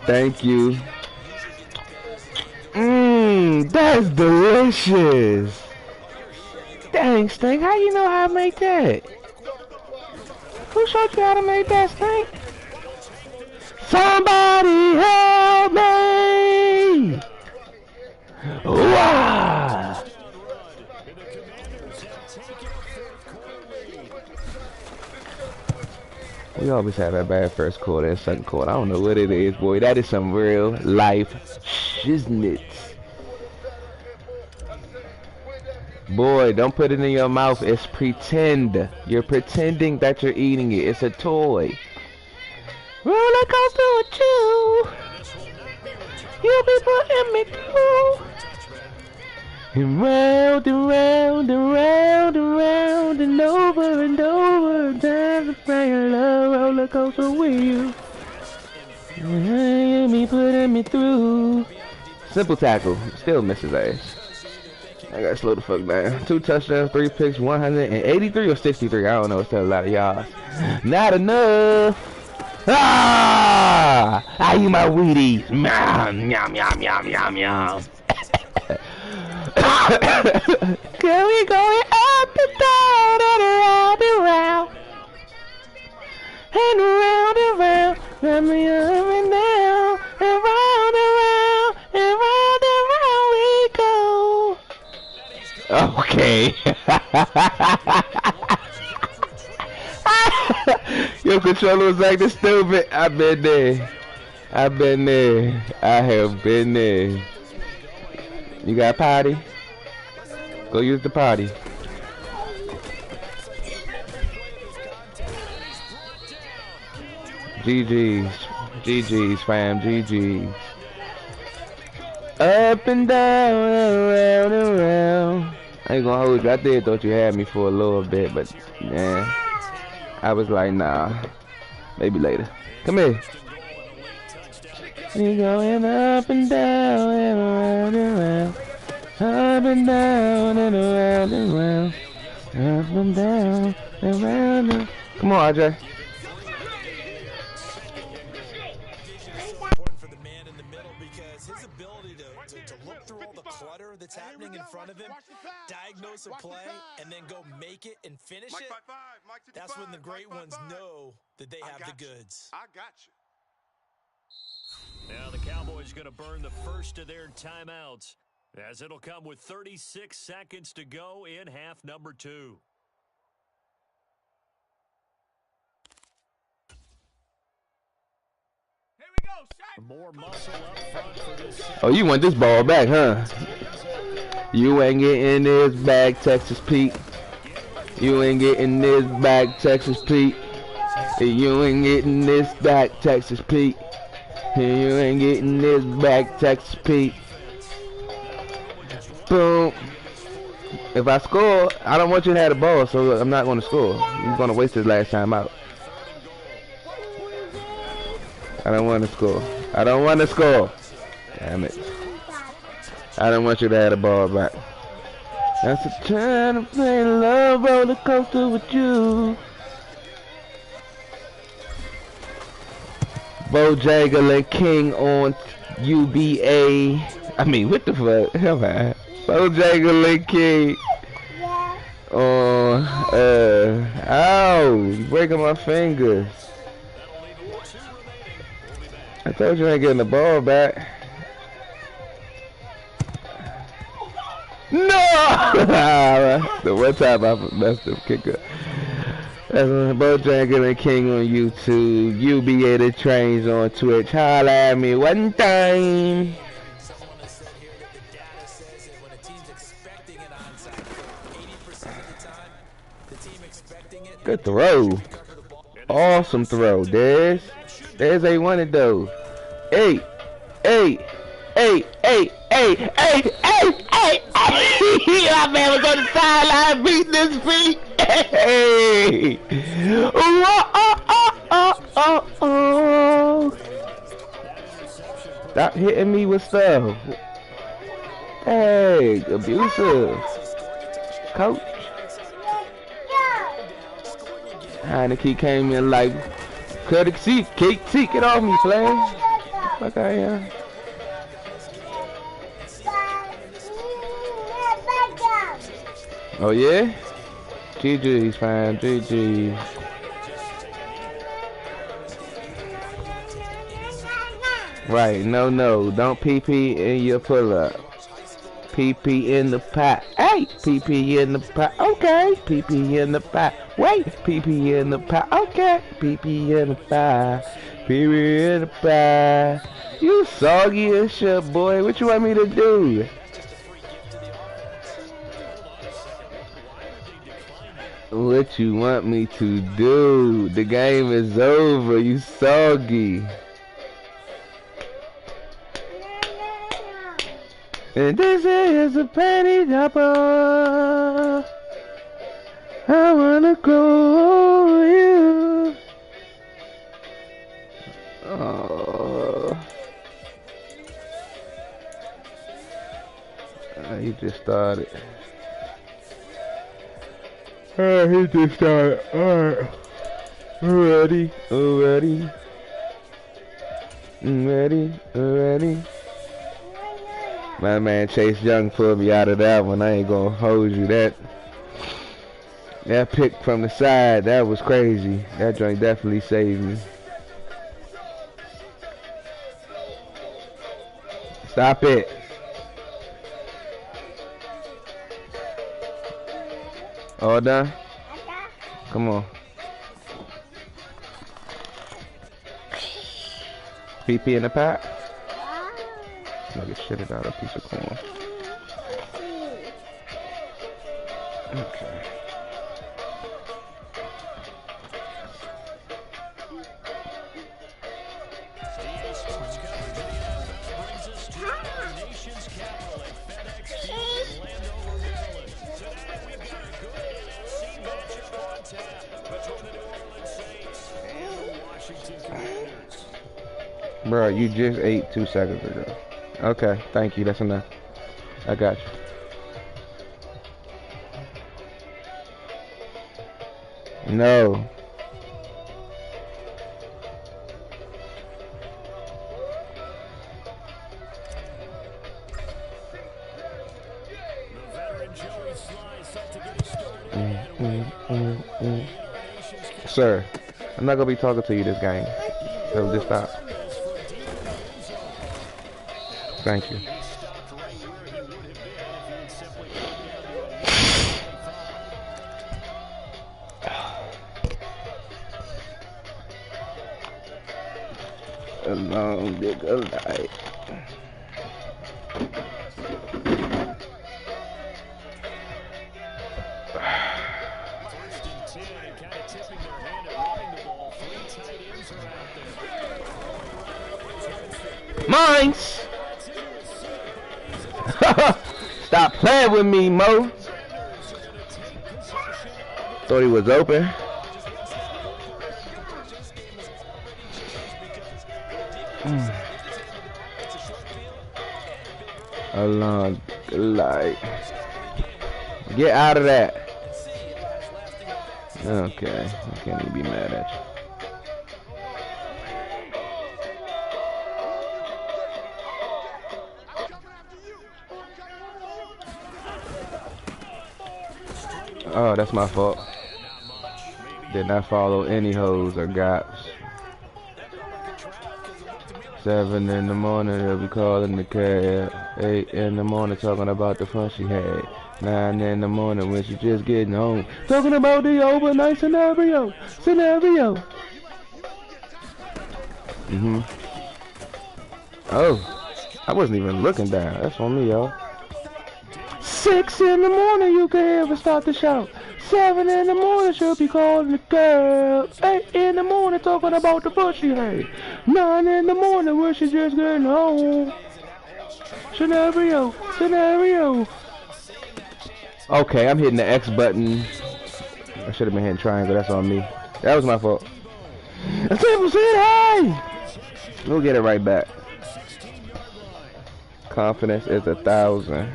Thank you. That's delicious. Dang, Stink, how you know how to make that? Who showed you how to make that, Stink? Somebody help me! Wow! We always have a bad first quarter and second quarter. I don't know what it is, boy. That is some real life shiznit. Boy, don't put it in your mouth. It's pretend. You're pretending that you're eating it. It's a toy. Roller coaster with you. You'll be putting me through. And round and round and round and round and over and over. Time to play a love roller coaster with you. You be putting me through. Simple tackle. Still misses ass. I gotta slow the fuck down. 2 touchdowns, 3 picks, 183 or 63. I don't know. It's still a lot of yards. Not enough. Ah! I eat my Wheaties. Yum, yum, yum, yum, yum, yum. Can we go up and down and around and round? And round and round. Let me up and down and round and round and round and round we go. Okay. Your controller was acting stupid. I've been there. I've been there. I have been there. You got a potty? Go use the potty. GG's. GG's, fam. GG's. Up and down, around and around. I ain't gonna hold you. I did thought you had me for a little bit, but yeah. I was like, nah. Maybe later. Come here. You going up and down and around and around. Up and down and around and around. Up and down and around and... Come on, RJ. Important for the man in the middle because his ability to look through all the clutter that's happening in front of him, diagnose a play, and then go make it and finish it. That's when the great ones know that they have the goods. I got you. Now the Cowboys going to burn the first of their timeouts, as it'll come with 36 seconds to go in half number 2. Here we go, more muscle up front for this. Oh, you want this ball back, huh? You ain't getting this back, Texas Pete. You ain't getting this back, Texas Pete. You ain't getting this back, Texas Pete. You ain't getting this back, Texas Pete. Boom. If I score, I don't want you to have the ball, so I'm not going to score. He's going to waste his last time out. I don't want to score. I don't want to score. Damn it. I don't want you to have the ball back. That's a time to play love roller coaster with you. Bojangles King on UBA. I mean, what the fuck? Come on. Bojangles King on, ow, you breaking my fingers. I told you I ain't getting the ball back. No! The one time I messed up kicker. That's Bojangles King on YouTube. UBA the Trains on Twitch. Holla at me one time. Someone has said here that the data says that when a team's expecting an onside kick, 80% of the time, the team expecting it. Good throw. Awesome throw, Dez. Dez ain't one of those. Hey. My man was on the sideline beating his feet. Hey. Oh. Stop hitting me with stuff. Hey, abusive. Coach. Heineke came in like, courtesy, get off me, player. Fuck I am. Oh yeah? GG's fine, GG's. Right, no, don't PP in your pull-up. PP in the pot. Hey, PP in the pot. Okay, PP in the pot. Wait, PP in the pot. Okay, PP in the pot. PP in the pot. You soggy as shit, boy. What you want me to do? What you want me to do? The game is over. You soggy. And this is a penny dropper. I wanna grow you. Oh. He just started. He just started. Alright. Ready. My man Chase Young pulled me out of that one. I ain't gonna hold you. That pick from the side, that was crazy. That joint definitely saved me. Stop it. All done? Come on. PP in the pack? Nigga shitted out a piece of corn. Okay. Bro, you just ate 2 seconds ago. Okay, thank you. That's enough. I got you. No. Sir, I'm not gonna be talking to you this game. So just stop. Thank you. A long big night. Mines! Stop playing with me, Mo. Thought he was open. A long light. Get out of that. Okay, I can't even be mad at you. Oh, that's my fault. Did not follow any hoes or gaps. 7 in the morning, they'll be calling the cab. 8 in the morning, talking about the fun she had. 9 in the morning, when she just getting home, talking about the overnight scenario. Oh, I wasn't even looking down. That's on me, y'all. 6 in the morning, you can hear her start to shout. 7 in the morning, she'll be calling the girl. 8 in the morning, talking about the bush she had. 9 in the morning, when she's just getting home. Scenario. Okay, I'm hitting the X button. I should have been hitting triangle. That's on me. That was my fault. People said hi. We'll get it right back. Confidence is 1,000.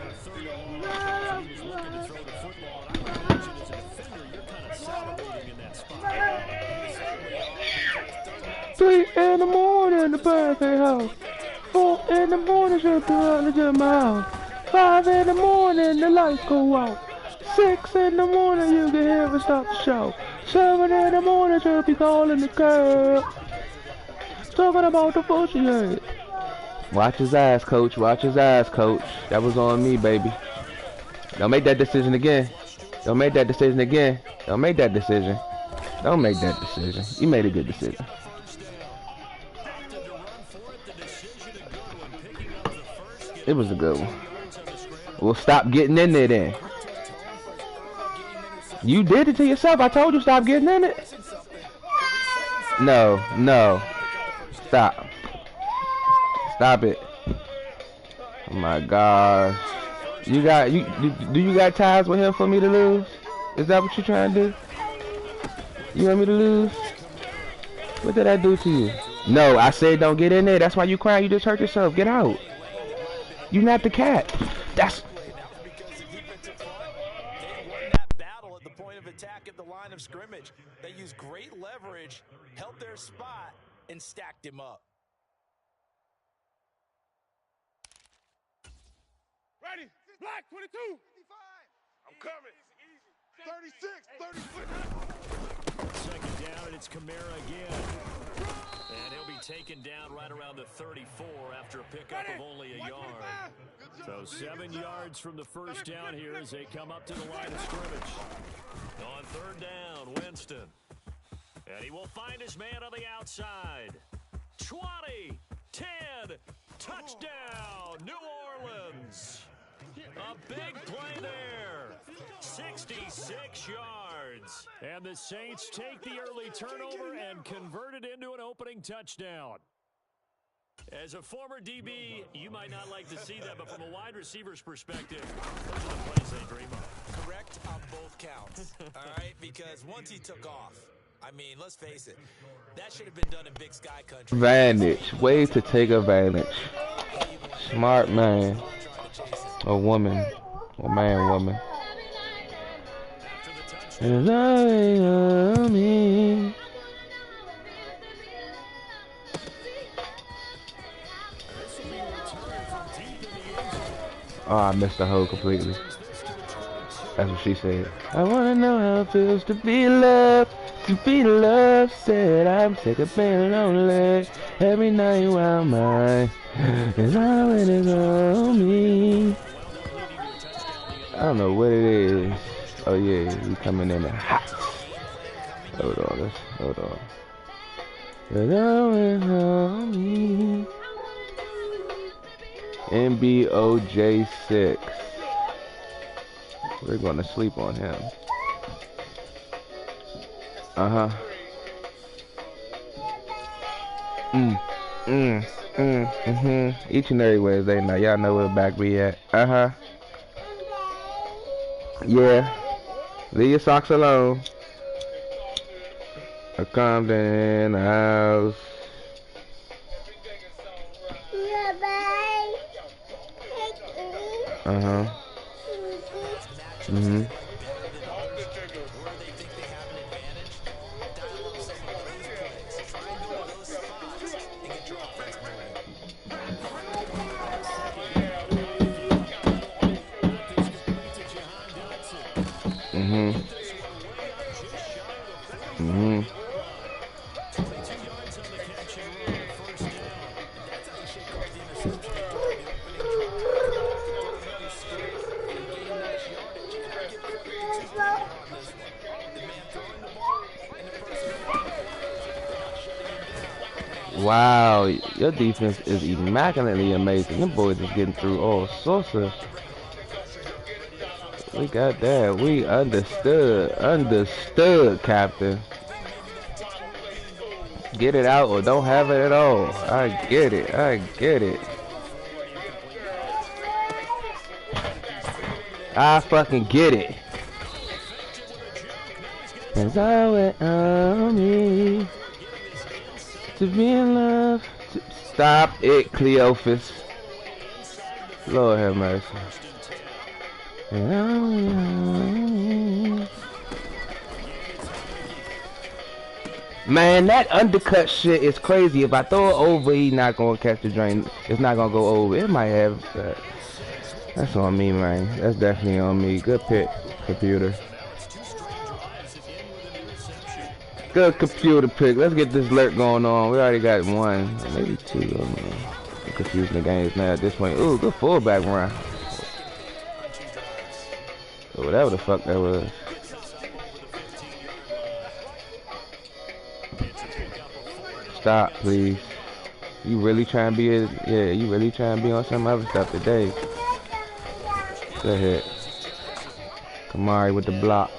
In the morning, the birthday house. 4 in the morning, she'll be running to my house. 5 in the morning, the lights go out. 6 in the morning, you can hear her start to shout. 7 in the morning, she'll be calling the girl. Talking about the foot she had. Watch his eyes, coach. Watch his eyes, coach. That was on me, baby. Don't make that decision again. Don't make that decision again. Don't make that decision. Don't make that decision. You made a good decision. It was a good one. Well, stop getting in there then. You did it to yourself. I told you stop getting in it. No. Stop. Stop it. Oh my gosh. Do you got ties with him for me to lose? Is that what you're trying to do? You want me to lose? What did I do to you? No, I said don't get in there. That's why you crying. You just hurt yourself. Get out. You're not the cat. line of scrimmage. They used great leverage, held their spot, and stacked him up. Ready? Black 22. I'm coming. 36. Second down, and it's Kamara again. And he'll be taken down right around the 34 after a pickup of only a yard. So 7 yards from the first down here as they come up to the line of scrimmage. On third down, Winston. And he will find his man on the outside. 20, 10, touchdown, New Orleans. A big play there. 66 yards. And the Saints take the early turnover and convert it into an opening touchdown. As a former DB, you might not like to see that, but from a wide receiver's perspective, those are the plays they dream of. Correct on both counts, all right? Because once he took off, I mean, let's face it, that should have been done in Big Sky Country. Advantage. Way to take advantage. Smart man. Or woman. Or man, woman. And I love me. Oh, I missed the hole completely. That's what she said. I wanna know how it feels to be loved. To be loved, said I'm sick of being lonely. Every night while mine is always on me. I don't know what it is. Oh yeah, we coming in hot. Hold on, hold on. It's always on me. MBOJ6. We're gonna sleep on him. Each and every Wednesday night. Y'all know where back we at. Yeah. Leave your socks alone. I come in the house. Wow, your defense is immaculately amazing. Them boys is getting through all sorts of. We got that. We understood, Captain. Get it out or don't have it at all. I get it. I fucking get it. Cause I went on me. To be in love. Stop it, Cleophas. Lord have mercy. Man, that undercut shit is crazy. If I throw it over, he's not gonna catch the drain. It's not gonna go over. It might have. That's on me, man. That's definitely on me. Good pick, computer. Good computer pick. Let's get this alert going on. We already got one, maybe two. I'm confusing the games now at this point. Ooh, good fullback run. Or whatever the fuck that was. Stop, please. You really trying to be you really trying to be on some other stuff today. Go ahead. Kamari with the block.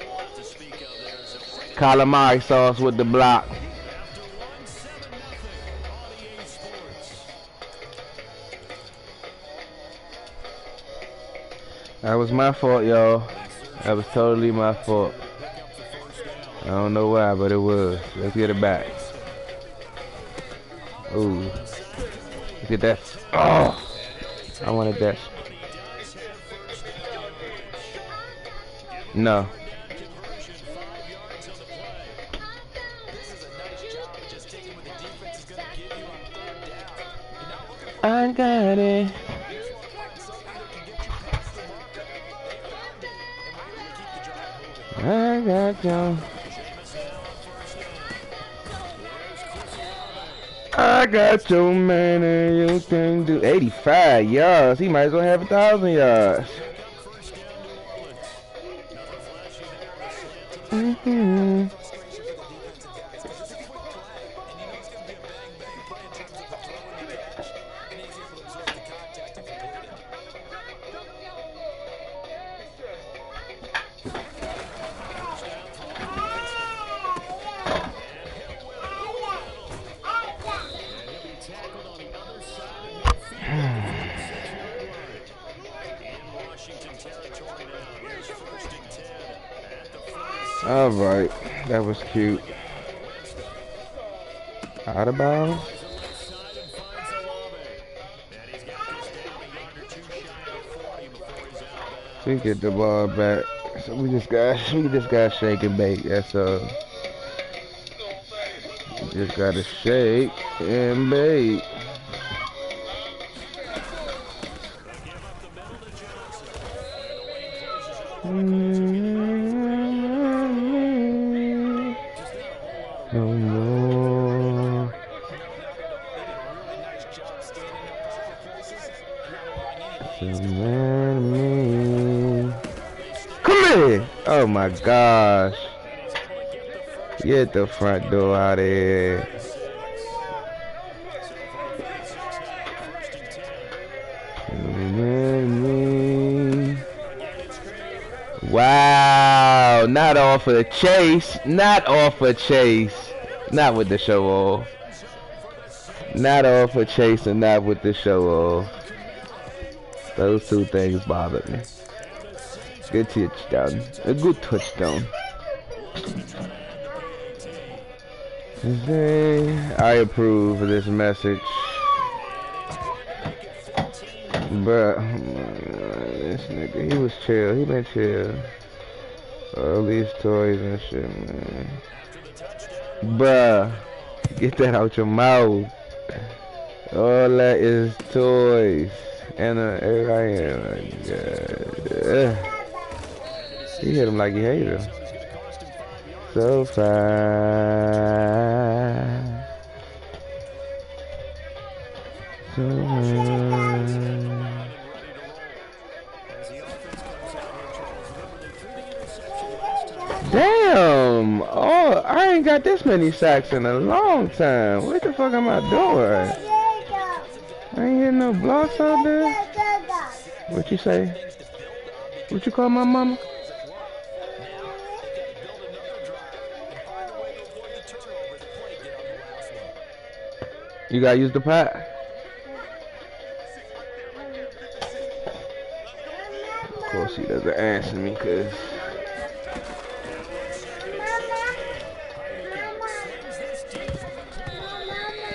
Calamari sauce with the block. That was my fault, y'all. That was totally my fault. I don't know why, but it was. Let's get it back. Ooh. Look at that. Oh! I wanted that. I got it. I got you. I got your man and you can do 85 yards. He might as well have 1,000 yards. All right, that was cute. Out of bounds. We get the ball back. So we just got shake and bake. That's just gotta shake and bake. No more. Come here! Oh my gosh. Get the front door out of here. Wow, not off of Chase, not off of Chase, not with the show off. Not off of Chase and not with the show off. Those two things bother me. Good touchdown, a good touchdown. I approve of this message. Bruh, this nigga, he was chill. He been chill. All these toys and shit, man. Bruh, get that out your mouth. All that is toys. And he hit him like he hated him. So fast. So damn! Oh, I ain't got this many sacks in a long time. What the fuck am I doing? I ain't hitting no blocks out there. What you say? What you call my mama? You gotta use the pot. Of course he doesn't answer me, cause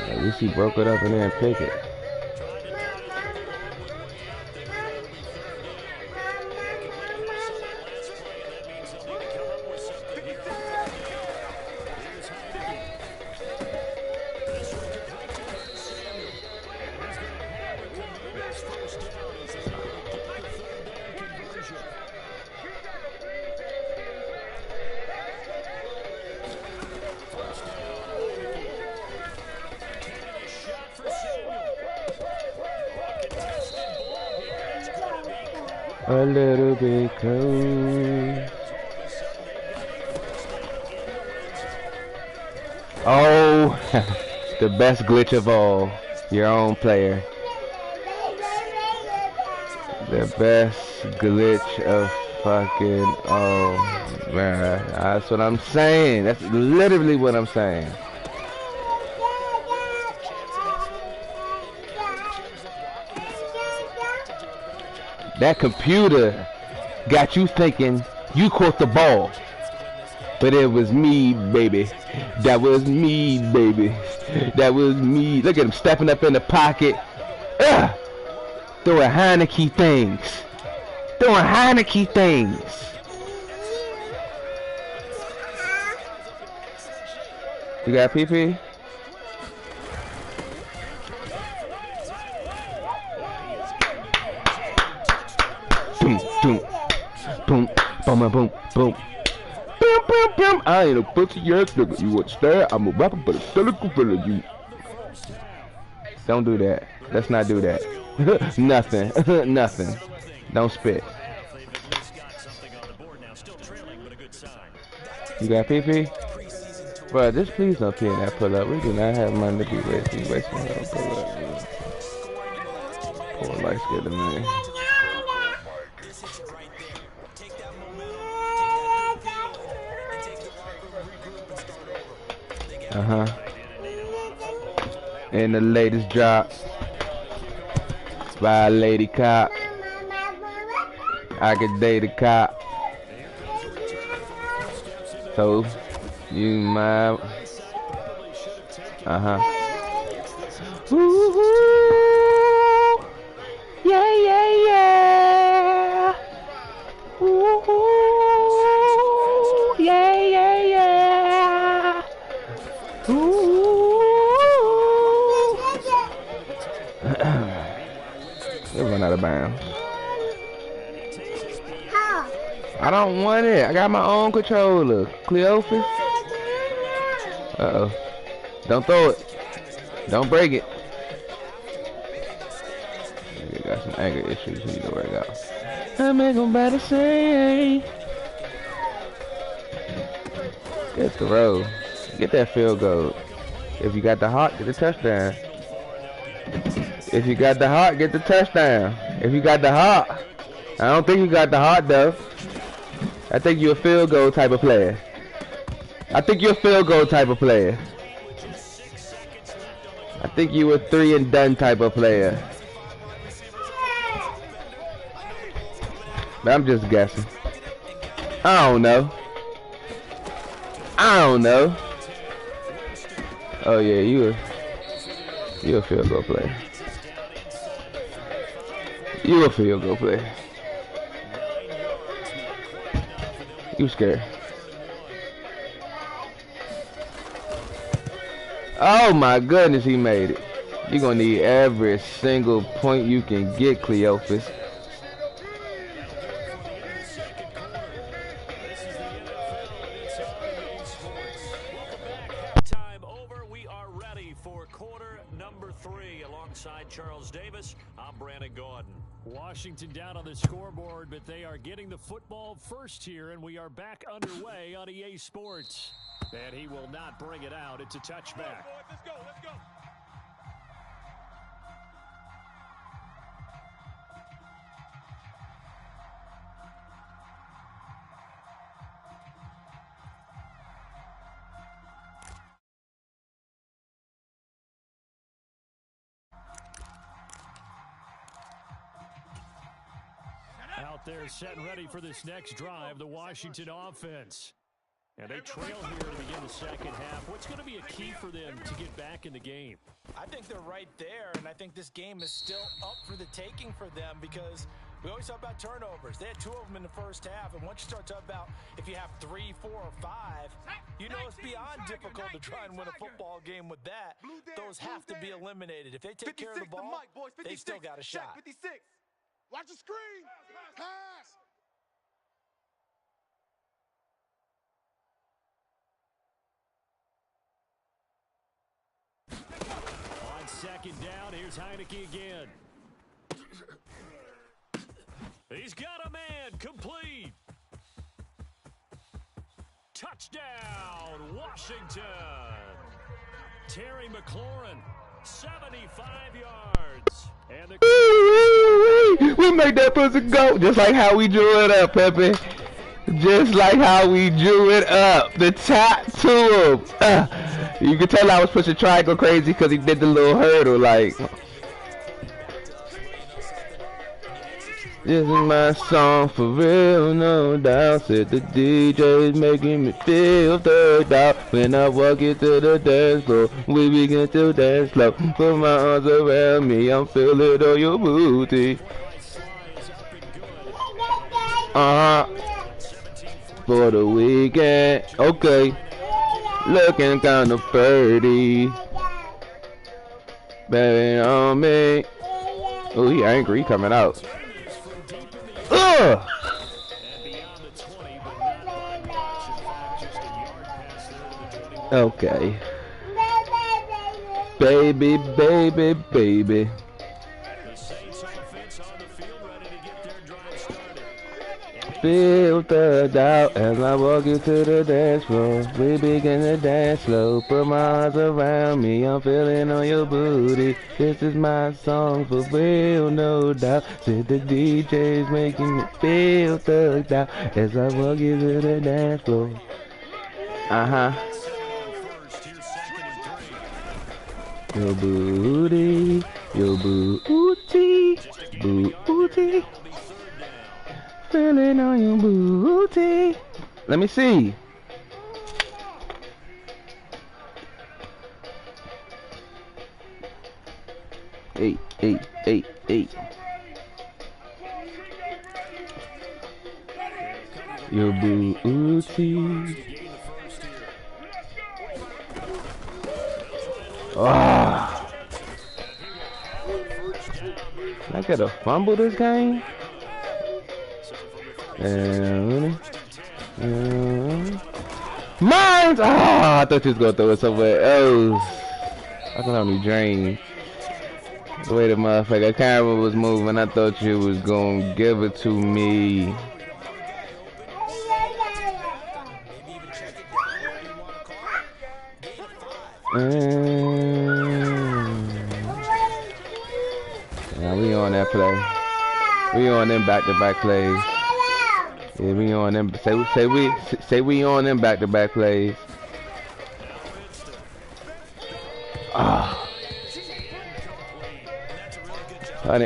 at least he broke it up and then pick it. A little bit close. Oh, the best glitch of all. Your own player. The best glitch of fucking, oh man. That's what I'm saying. That's literally what I'm saying. That computer got you thinking you caught the ball. But it was me, baby. That was me, baby. That was me. Look at him stepping up in the pocket. Throwing Heineke things. Throwing Heineke things. You got PP? Boom, boom, boom, boom, boom, boom. Bam, bam, bam. I ain't a pussy ass nigga. You want to stare? I'm a rapper, but I'm still a gorilla. You. Don't do that. Let's not do that. Nothing. Nothing. Don't spit. You got PP? Bro, just please don't pee in that pull up. We do not have money to be wasting that pull up. Poor light skinned man. And the latest drop by a lady cop. I could date a cop. So you my Ooh, yeah, yeah, yeah. Ooh, yeah, yeah, yeah. Ooh. It run out of bounds. I don't want it. I got my own controller. Cleophas. Uh-oh. Don't throw it. Don't break it. You got some anger issues. You need to work out. I make them better say. Get the road. Get that field goal. If you got the heart, get the touchdown. If you got the heart, get the touchdown. If you got the heart. I don't think you got the heart though. I think you're a field goal type of player. I think you're a field goal type of player. I think you a 3 and done type of player. But I'm just guessing. I don't know. I don't know. Oh yeah, you a field goal player. You a field goal player. You scared. Oh my goodness, he made it. You're gonna need every single point you can get, Cleophas. Time over. We are ready for quarter number 3 alongside Charles Davis. I'm Brandon Gaudin. Washington down on the scoreboard, but they are getting the football first here, and we are back underway on EA Sports. And he will not bring it out. It's a touchback. Let's go, let's go. Out there set and ready for this next drive, the Washington offense. And they trail here to begin the second half. What's going to be a key for them to get back in the game? I think they're right there, and I think this game is still up for the taking for them because we always talk about turnovers. They had 2 of them in the first half, and once you start talking about if you have 3, 4, or 5, you know it's beyond difficult to try and win a football game with that. Those have to be eliminated. If they take care of the ball, they still got a shot. 56. Watch the screen. Pass. On second down, here's Heineke again. He's got a man, complete. Touchdown, Washington. Terry McLaurin, 75 yards. And we made that pussy go just like how we drew it up, Pepe. Just like how we drew it up. The top 2 of you can tell I was pushing triangle crazy because he did the little hurdle like. This is my song for real, no doubt. Said the DJ's making me feel thugged out. When I walk into the dance floor, we begin to dance slow. Put my arms around me, I'm feeling on your booty. For the weekend, okay. Looking kinda pretty. Baby on me. Oh, he angry, he coming out. Ugh! And beyond the 20, but not by much. In fact, just a yard pass there to the 21. Okay. Baby, baby, baby. The Saints offense on the field, ready to get their drive started. Feel the doubt as I walk you to the dance floor. We begin to dance slow. Put my arms around me. I'm feeling on your booty. This is my song for real, no doubt. Said the DJ's making me feel thugged out as I walk you to the dance floor. Your booty, your booty, booty. Feeling on your booty. Let me see. Eight. Your booty. Ah. I got a fumble this game. Mines! Ah, I thought you was gonna throw it somewhere else. I can only drain. The way the motherfucker camera was moving, I thought you was gonna give it to me. Yeah, we on that play. We on them back-to-back plays. Yeah, we on them. Say we on them back-to-back plays. Ah. Punt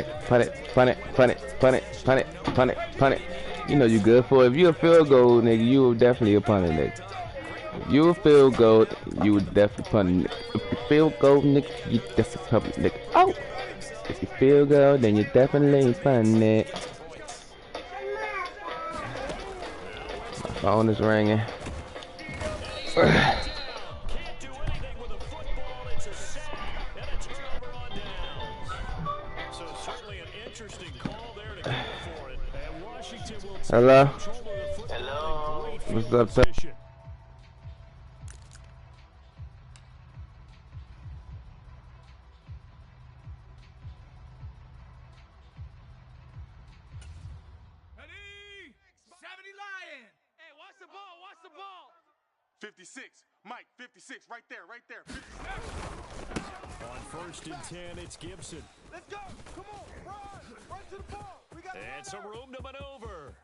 it. You know you good for it. If you a field goal, nigga, you definitely a punter, nigga. If you a field goal, you would definitely punt, nigga. If you field goal, nigga, you definitely punt, nigga. Oh! If you field goal, then you definitely punt it. My phone is ringing. Hello? Hello? What's up, sir? Ready? 70 Lion. Hey, watch the ball. 56. Mike, 56. Right there. 56. On 1st and 10, it's Gibson. Let's go. Come on. Run to the ball. We got and some room to maneuver.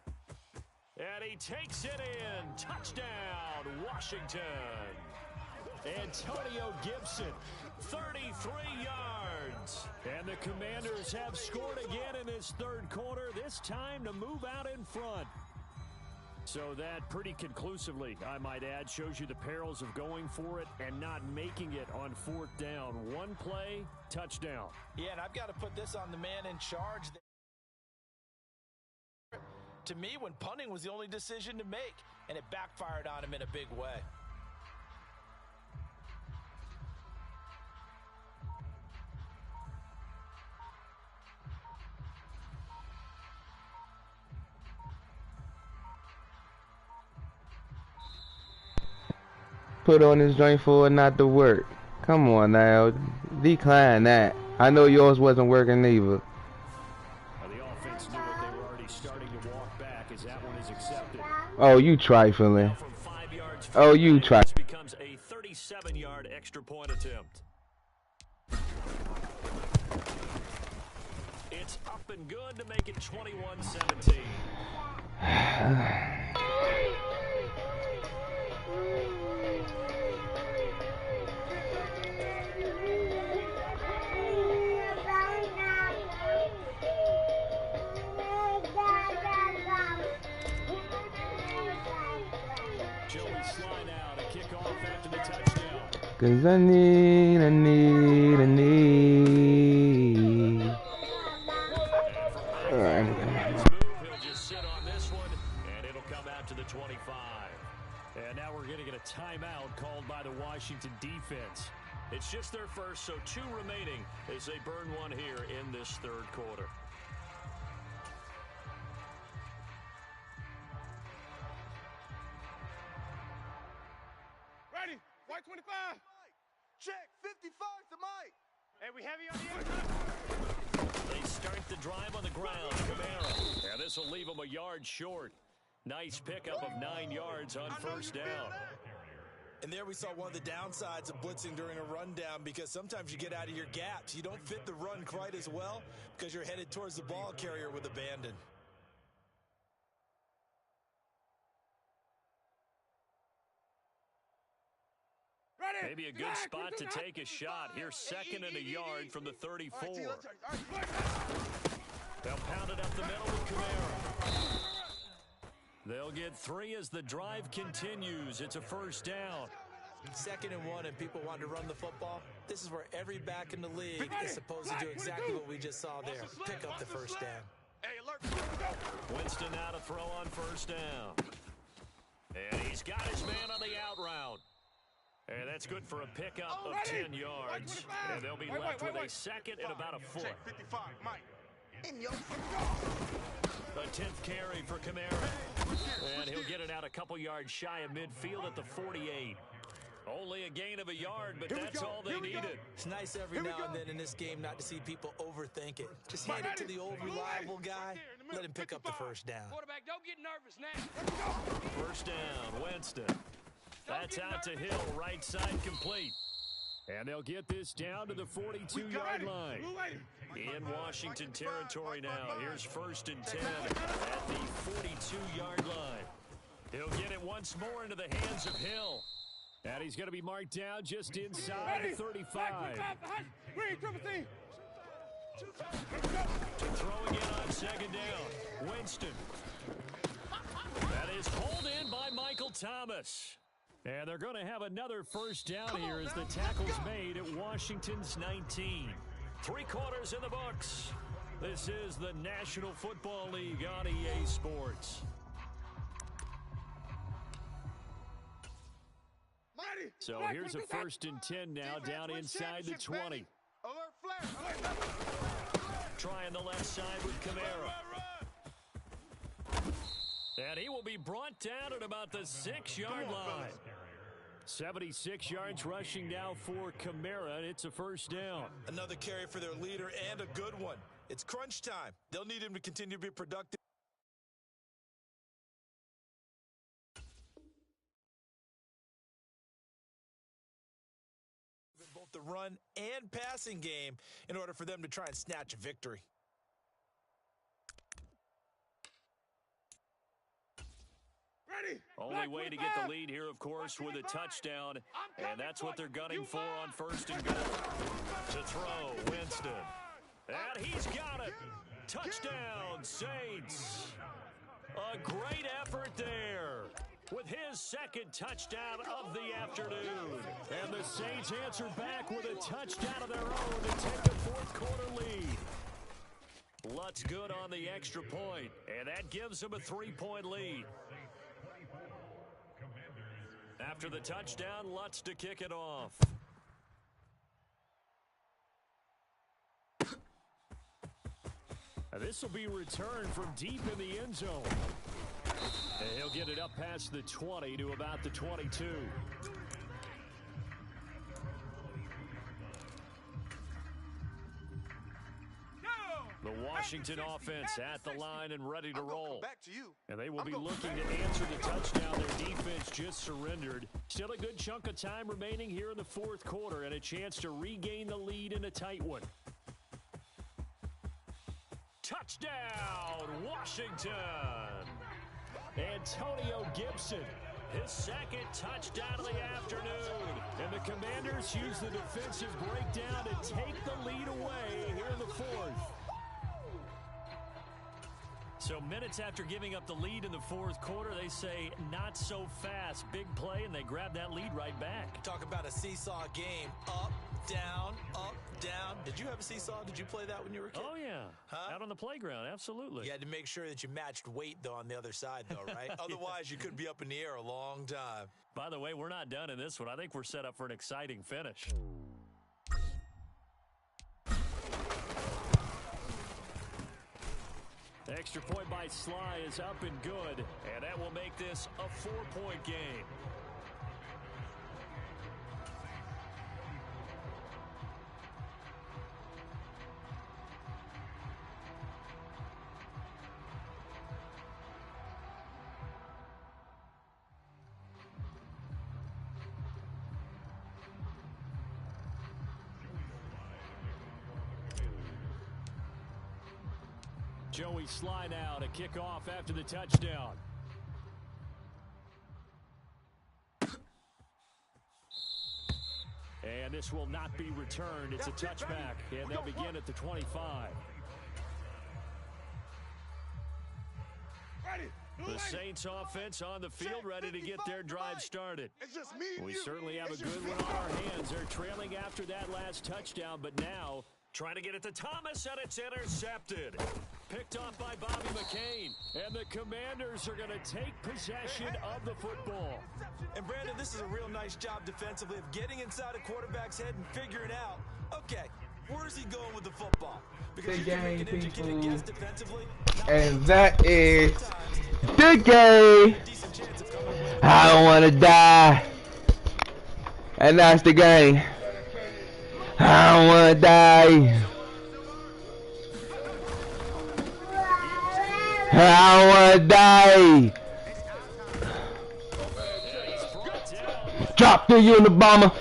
And he takes it in. Touchdown, Washington. Antonio Gibson, 33 yards. And the Commanders have scored again in this third quarter, this time to move out in front. So that pretty conclusively, I might add, shows you the perils of going for it and not making it on 4th down. One play, touchdown. Yeah, and I've got to put this on the man in charge. To me, when punting was the only decision to make, and it backfired on him in a big way. Put on this joint for it not to work. Come on now, decline that. I know yours wasn't working either. The offense knew what they were already starting to walk back as that one is accepted. Oh, you trifling. Oh, you trifling. This becomes a 37-yard extra point attempt. It's up and good to make it 21-17. Cause I need. Alright. He'll just sit on this one, and it'll come out to the 25. And now we're going to get a timeout called by the Washington defense. It's just their first, so 2 remaining as they burn one here in this third quarter. Mike 25. Check. 55 to Mike. Hey, we heavy on the inside. They start the drive on the ground. Kamara. And this will leave them a yard short. Nice pickup of 9 yards on first down. And there we saw one of the downsides of blitzing during a rundown, because sometimes you get out of your gaps. You don't fit the run quite as well because you're headed towards the ball carrier with abandon. Maybe a good spot to take a shot. Here's 2nd and a yard from the 34. They'll pound it up the middle with Kamara. They'll get 3 as the drive continues. It's a first down. 2nd and 1, and people want to run the football. This is where every back in the league is supposed to do exactly what we just saw there. Pick up the first down. Winston now to throw on first down. And he's got his man on the out route. And that's good for a pickup of 10 yards. And they'll be left with a 2nd and about a foot. 55, Mike. The 10th carry for Kamara. And he'll get it out a couple yards shy of midfield at the 48. Only a gain of a yard, but that's all they needed. It's nice every now and then in this game not to see people overthink it. Just hand it to the old reliable guy. Let him pick up the first down. Quarterback, don't get nervous now. First down, Winston. That's out to Hill, right side complete. And they'll get this down to the 42-yard line. In Washington territory now. Here's 1st and 10 at the 42-yard line. He'll get it once more into the hands of Hill. And he's going to be marked down just inside the 35. Throwing it on 2nd down. Winston. That is pulled in by Michael Thomas. And they're going to have another first down here as the tackle's made at Washington's 19. 3 quarters in the books. This is the National Football League on EA Sports. So here's a 1st and 10 now down inside the 20. Trying the left side with Kamara. And he will be brought down at about the 6-yard line. 76 yards rushing now for Kamara, and it's a first down. Another carry for their leader, and a good one. It's crunch time. They'll need him to continue to be productive. In both the run and passing game in order for them to try and snatch a victory. Only way to get the lead here, of course, with a touchdown, and that's what they're gunning for on 1st and goal. To throw, Winston. And he's got it. Touchdown, Saints. A great effort there with his 2nd touchdown of the afternoon. And the Saints answer back with a touchdown of their own to take a 4th quarter lead. Lutz good on the extra point, and that gives them a 3-point lead. After the touchdown, Lutz to kick it off. This will be returned from deep in the end zone. And he'll get it up past the 20 to about the 22. The Washington offense at the line and ready to roll. And they will be looking to answer the touchdown. Their defense just surrendered. Still a good chunk of time remaining here in the 4th quarter and a chance to regain the lead in a tight one. Touchdown, Washington! Antonio Gibson, his 2nd touchdown of the afternoon. And the Commanders use the defensive breakdown to take the lead away here in the 4th. So minutes after giving up the lead in the 4th quarter, they say, not so fast. Big play, and they grab that lead right back. Talk about a seesaw game. Up, down, up, down. Did you have a seesaw? Did you play that when you were a kid? Oh, yeah. Huh? Out on the playground, absolutely. You had to make sure that you matched weight, though, on the other side, though, right? Otherwise, you could be up in the air a long time. By the way, we're not done in this one. I think we're set up for an exciting finish. Extra point by Sly is up and good, and that will make this a 4-point game. Joey Sly now to kick off after the touchdown. And this will not be returned. It's a touchback, and they'll begin at the 25. The Saints offense on the field, ready to get their drive started. We certainly have a good one on our hands. They're trailing after that last touchdown, but now trying to get it to Thomas, and it's intercepted. Picked off by Bobby McCain, and the Commanders are going to take possession of the football. And Brandon, this is a real nice job defensively of getting inside a quarterback's head and figuring out, okay, where's he going with the football? Because you can make an educated guess defensively. And that is the game. I don't want to die. And that's the game. I don't want to die. I don't want to die. Drop the Unabomber.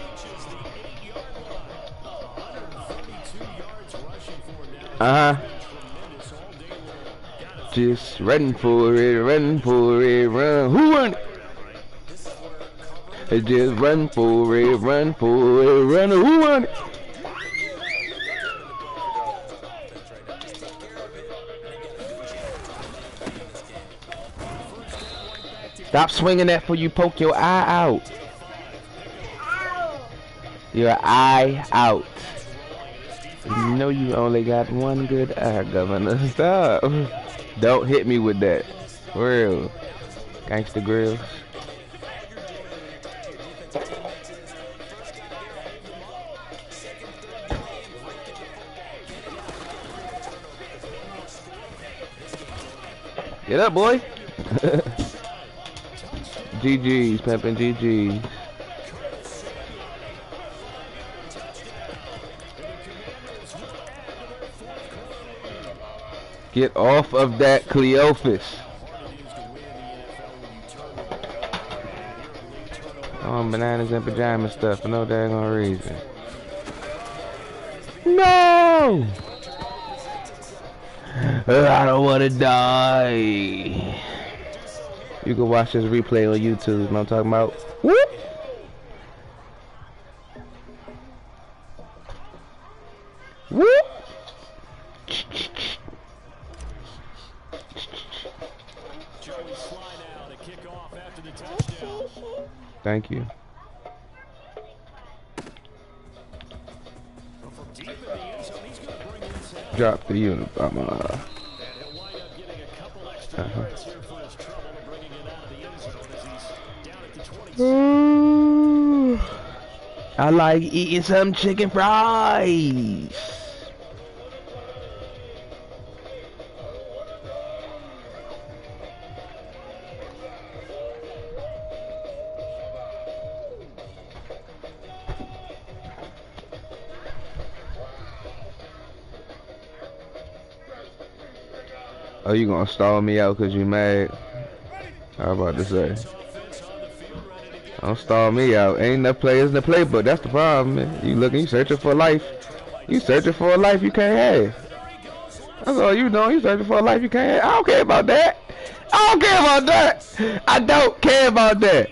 Just running for it, run. Who won it? Just run for it, run. Who won it? Stop swinging that before you poke your eye out. Your eye out. You know you only got one good eye, Governor. Stop. Don't hit me with that. For real. Gangsta Grills. Get up, boy. GG's, pimpin' GG's. Get off of that Cleophas. On bananas and pajama stuff for no daggone reason. No! I don't want to die. You can watch this replay on YouTube. You know what I'm talking about? Whoop! Whoop! Thank you. Drop the Unabomber. I like eating some chicken fries. Oh, you gonna stall me out because you mad? How about to say? Don't stall me out. Ain't enough players in the playbook. That's the problem, man. You searching for life. You searching for a life you can't have. That's all you doing. You searching for a life you can't have. I don't care about that. I don't care about that. I don't care about that.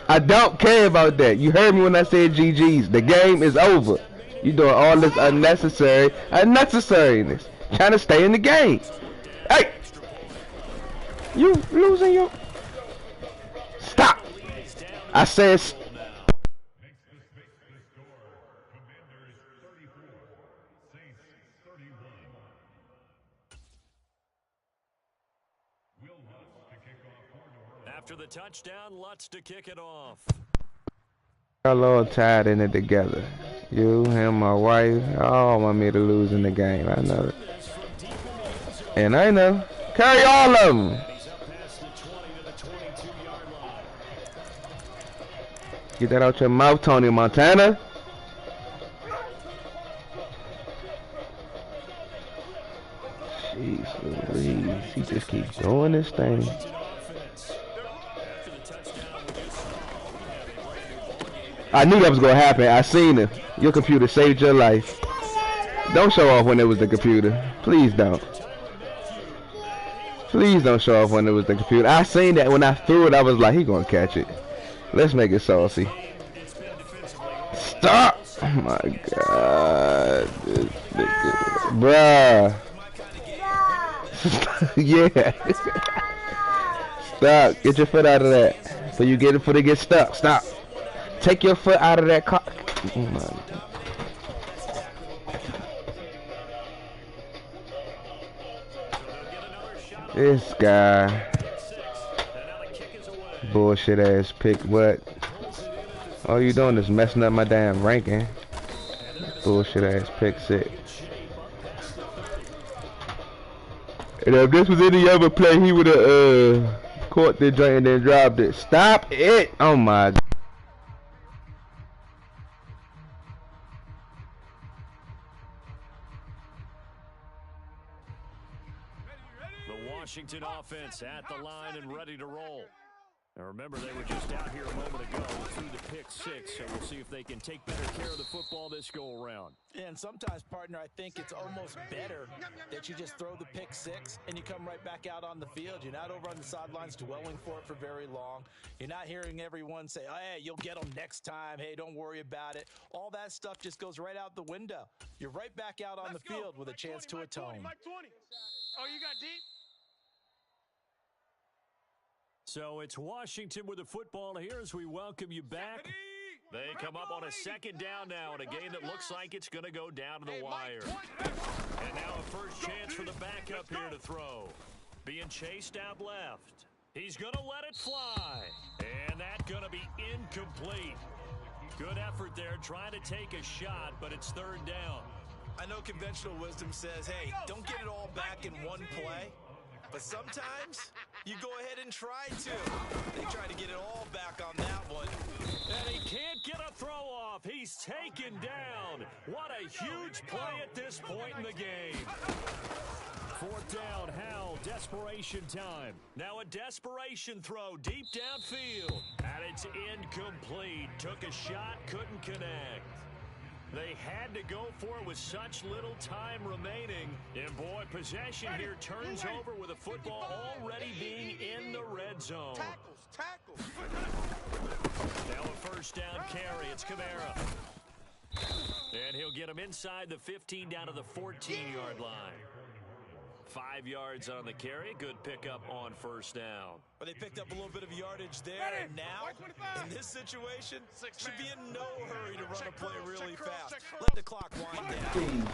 I don't care about that. You heard me when I said GG's. The game is over. You doing all this unnecessariness. Trying to stay in the game. Hey! You losing your... Stop! I said... After the touchdown, Lutz to kick it off. Y'all all tied in it together. You, him, my wife, all want me to lose in the game. I know it. And I know. Carry all of them. Get that out your mouth, Tony Montana. Jeez Louise. He just keeps doing this thing. I knew that was going to happen. I seen it. Your computer saved your life. Don't show off when it was the computer. Please don't. Please don't show off when it was the computer. I seen that when I threw it. I was like, he gonna catch it. Let's make it saucy. Stop! Oh my God, this nigga, bruh. Yeah. Stop. Get your foot out of that. So you get it before they get stuck. Stop. Take your foot out of that car. Oh my God. This guy. Bullshit ass pick. What? All you doing is messing up my damn ranking. Bullshit ass pick 6. And if this was any other play, he would have caught the joint and then dropped it. Stop it! Oh my God. The Washington offense at the line and ready to roll. Now remember, they were just out here a moment ago through the pick 6, so we'll see if they can take better care of the football this go around. And sometimes, partner, I think it's almost better that you just throw the pick 6 and you come right back out on the field. You're not over on the sidelines dwelling for it for very long. You're not hearing everyone say, oh, hey, you'll get them next time. Hey, don't worry about it. All that stuff just goes right out the window. You're right back out on the field with a chance to atone. Oh, you got deep? So it's Washington with the football here as we welcome you back. They come up on a second down now in a game that looks like it's going to go down to the wire. And now a first chance for the backup here to throw. Being chased out left. He's going to let it fly. And that's going to be incomplete. Good effort there trying to take a shot, but it's third down. I know conventional wisdom says, hey, don't get it all back in one play. But sometimes you go ahead and try to. They try to get it all back on that one. And he can't get a throw off. He's taken down. What a huge play at this point in the game. Fourth down, Howell, desperation time. Now a desperation throw deep downfield. And it's incomplete. Took a shot, couldn't connect. They had to go for it with such little time remaining. And boy, possession here turns over with the football already being in the red zone. Tackles. Now a first down carry. It's Kamara. And he'll get him inside the 15 down to the 14-yard line. 5 yards on the carry. Good pickup on first down. But they picked up a little bit of yardage there, and now, in this situation, should be in no hurry to run a play really fast. Let the clock wind down.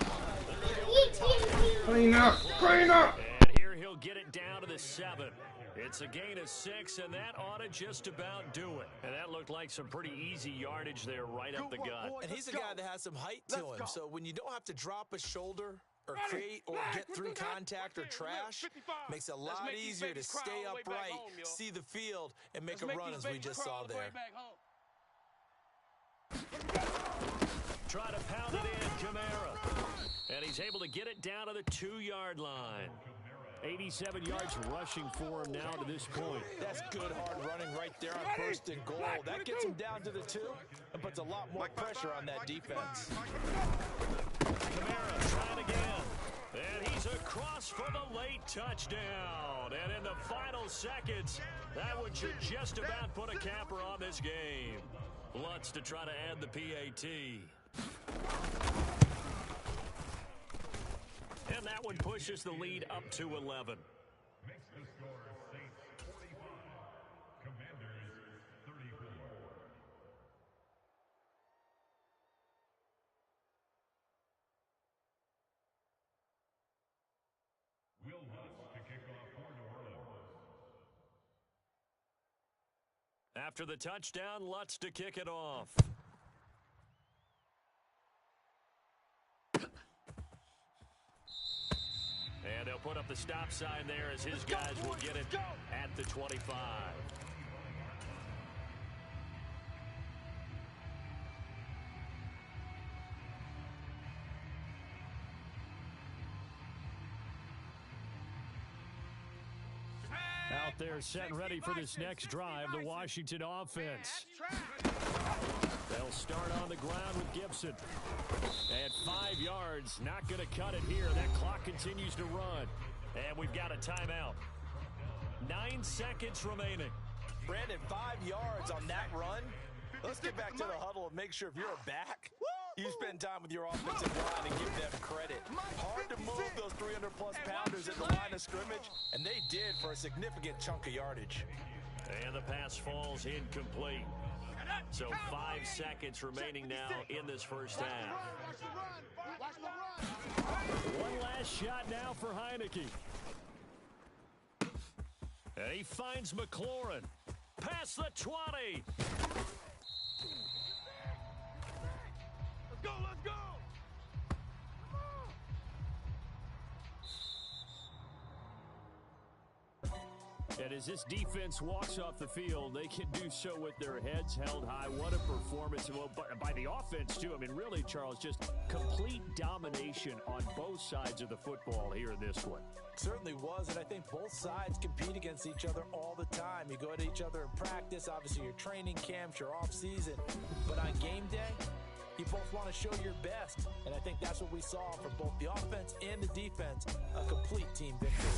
Clean up! Clean up! And here he'll get it down to the 7. It's a gain of 6, and that ought to just about do it. And that looked like some pretty easy yardage there right up the gut. And he's a guy that has some height to him, so when you don't have to drop a shoulder or create or get through contact or trash, makes it a lot easier to stay upright, see the field, and make a run as we just saw there. Try to pound it in, Kamara. And he's able to get it down to the 2-yard line. 87 yards rushing for him now to this point. That's good hard running right there on first and goal. That gets him down to the 2 and puts a lot more pressure on that defense. Kamara trying again. And he's across for the late touchdown. And in the final seconds, that one should just about put a capper on this game. Lutz to try to add the PAT. And that one pushes the lead up to 11. Makes the score Saints 45, Commanders 34. Will Lutz to kick off for New Orleans. After the touchdown, Lutz to kick it off. And they'll put up the stop sign there as his guys will get it at the 25. Out there set and ready for this next drive, the Washington offense. They'll start on the ground with Gibson. At 5 yards, not going to cut it here. That clock continues to run. And we've got a timeout. 9 seconds remaining. Brandon, 5 yards on that run. Let's get back to the huddle and make sure if you're a back, you spend time with your offensive line and give them credit. Hard to move those 300-plus pounders at the line of scrimmage, and they did for a significant chunk of yardage. And the pass falls incomplete. So 5 seconds remaining now in this first half. One last shot now for Heineke. And he finds McLaurin. Past the 20. Let's go! And as this defense walks off the field, they can do so with their heads held high. What a performance. Well, by the offense, too. I mean, really, Charles, just complete domination on both sides of the football here in this one. Certainly was, and I think both sides compete against each other all the time. You go at each other in practice, obviously your training camps, your off-season. But on game day, you both want to show your best, and I think that's what we saw from both the offense and the defense, a complete team victory.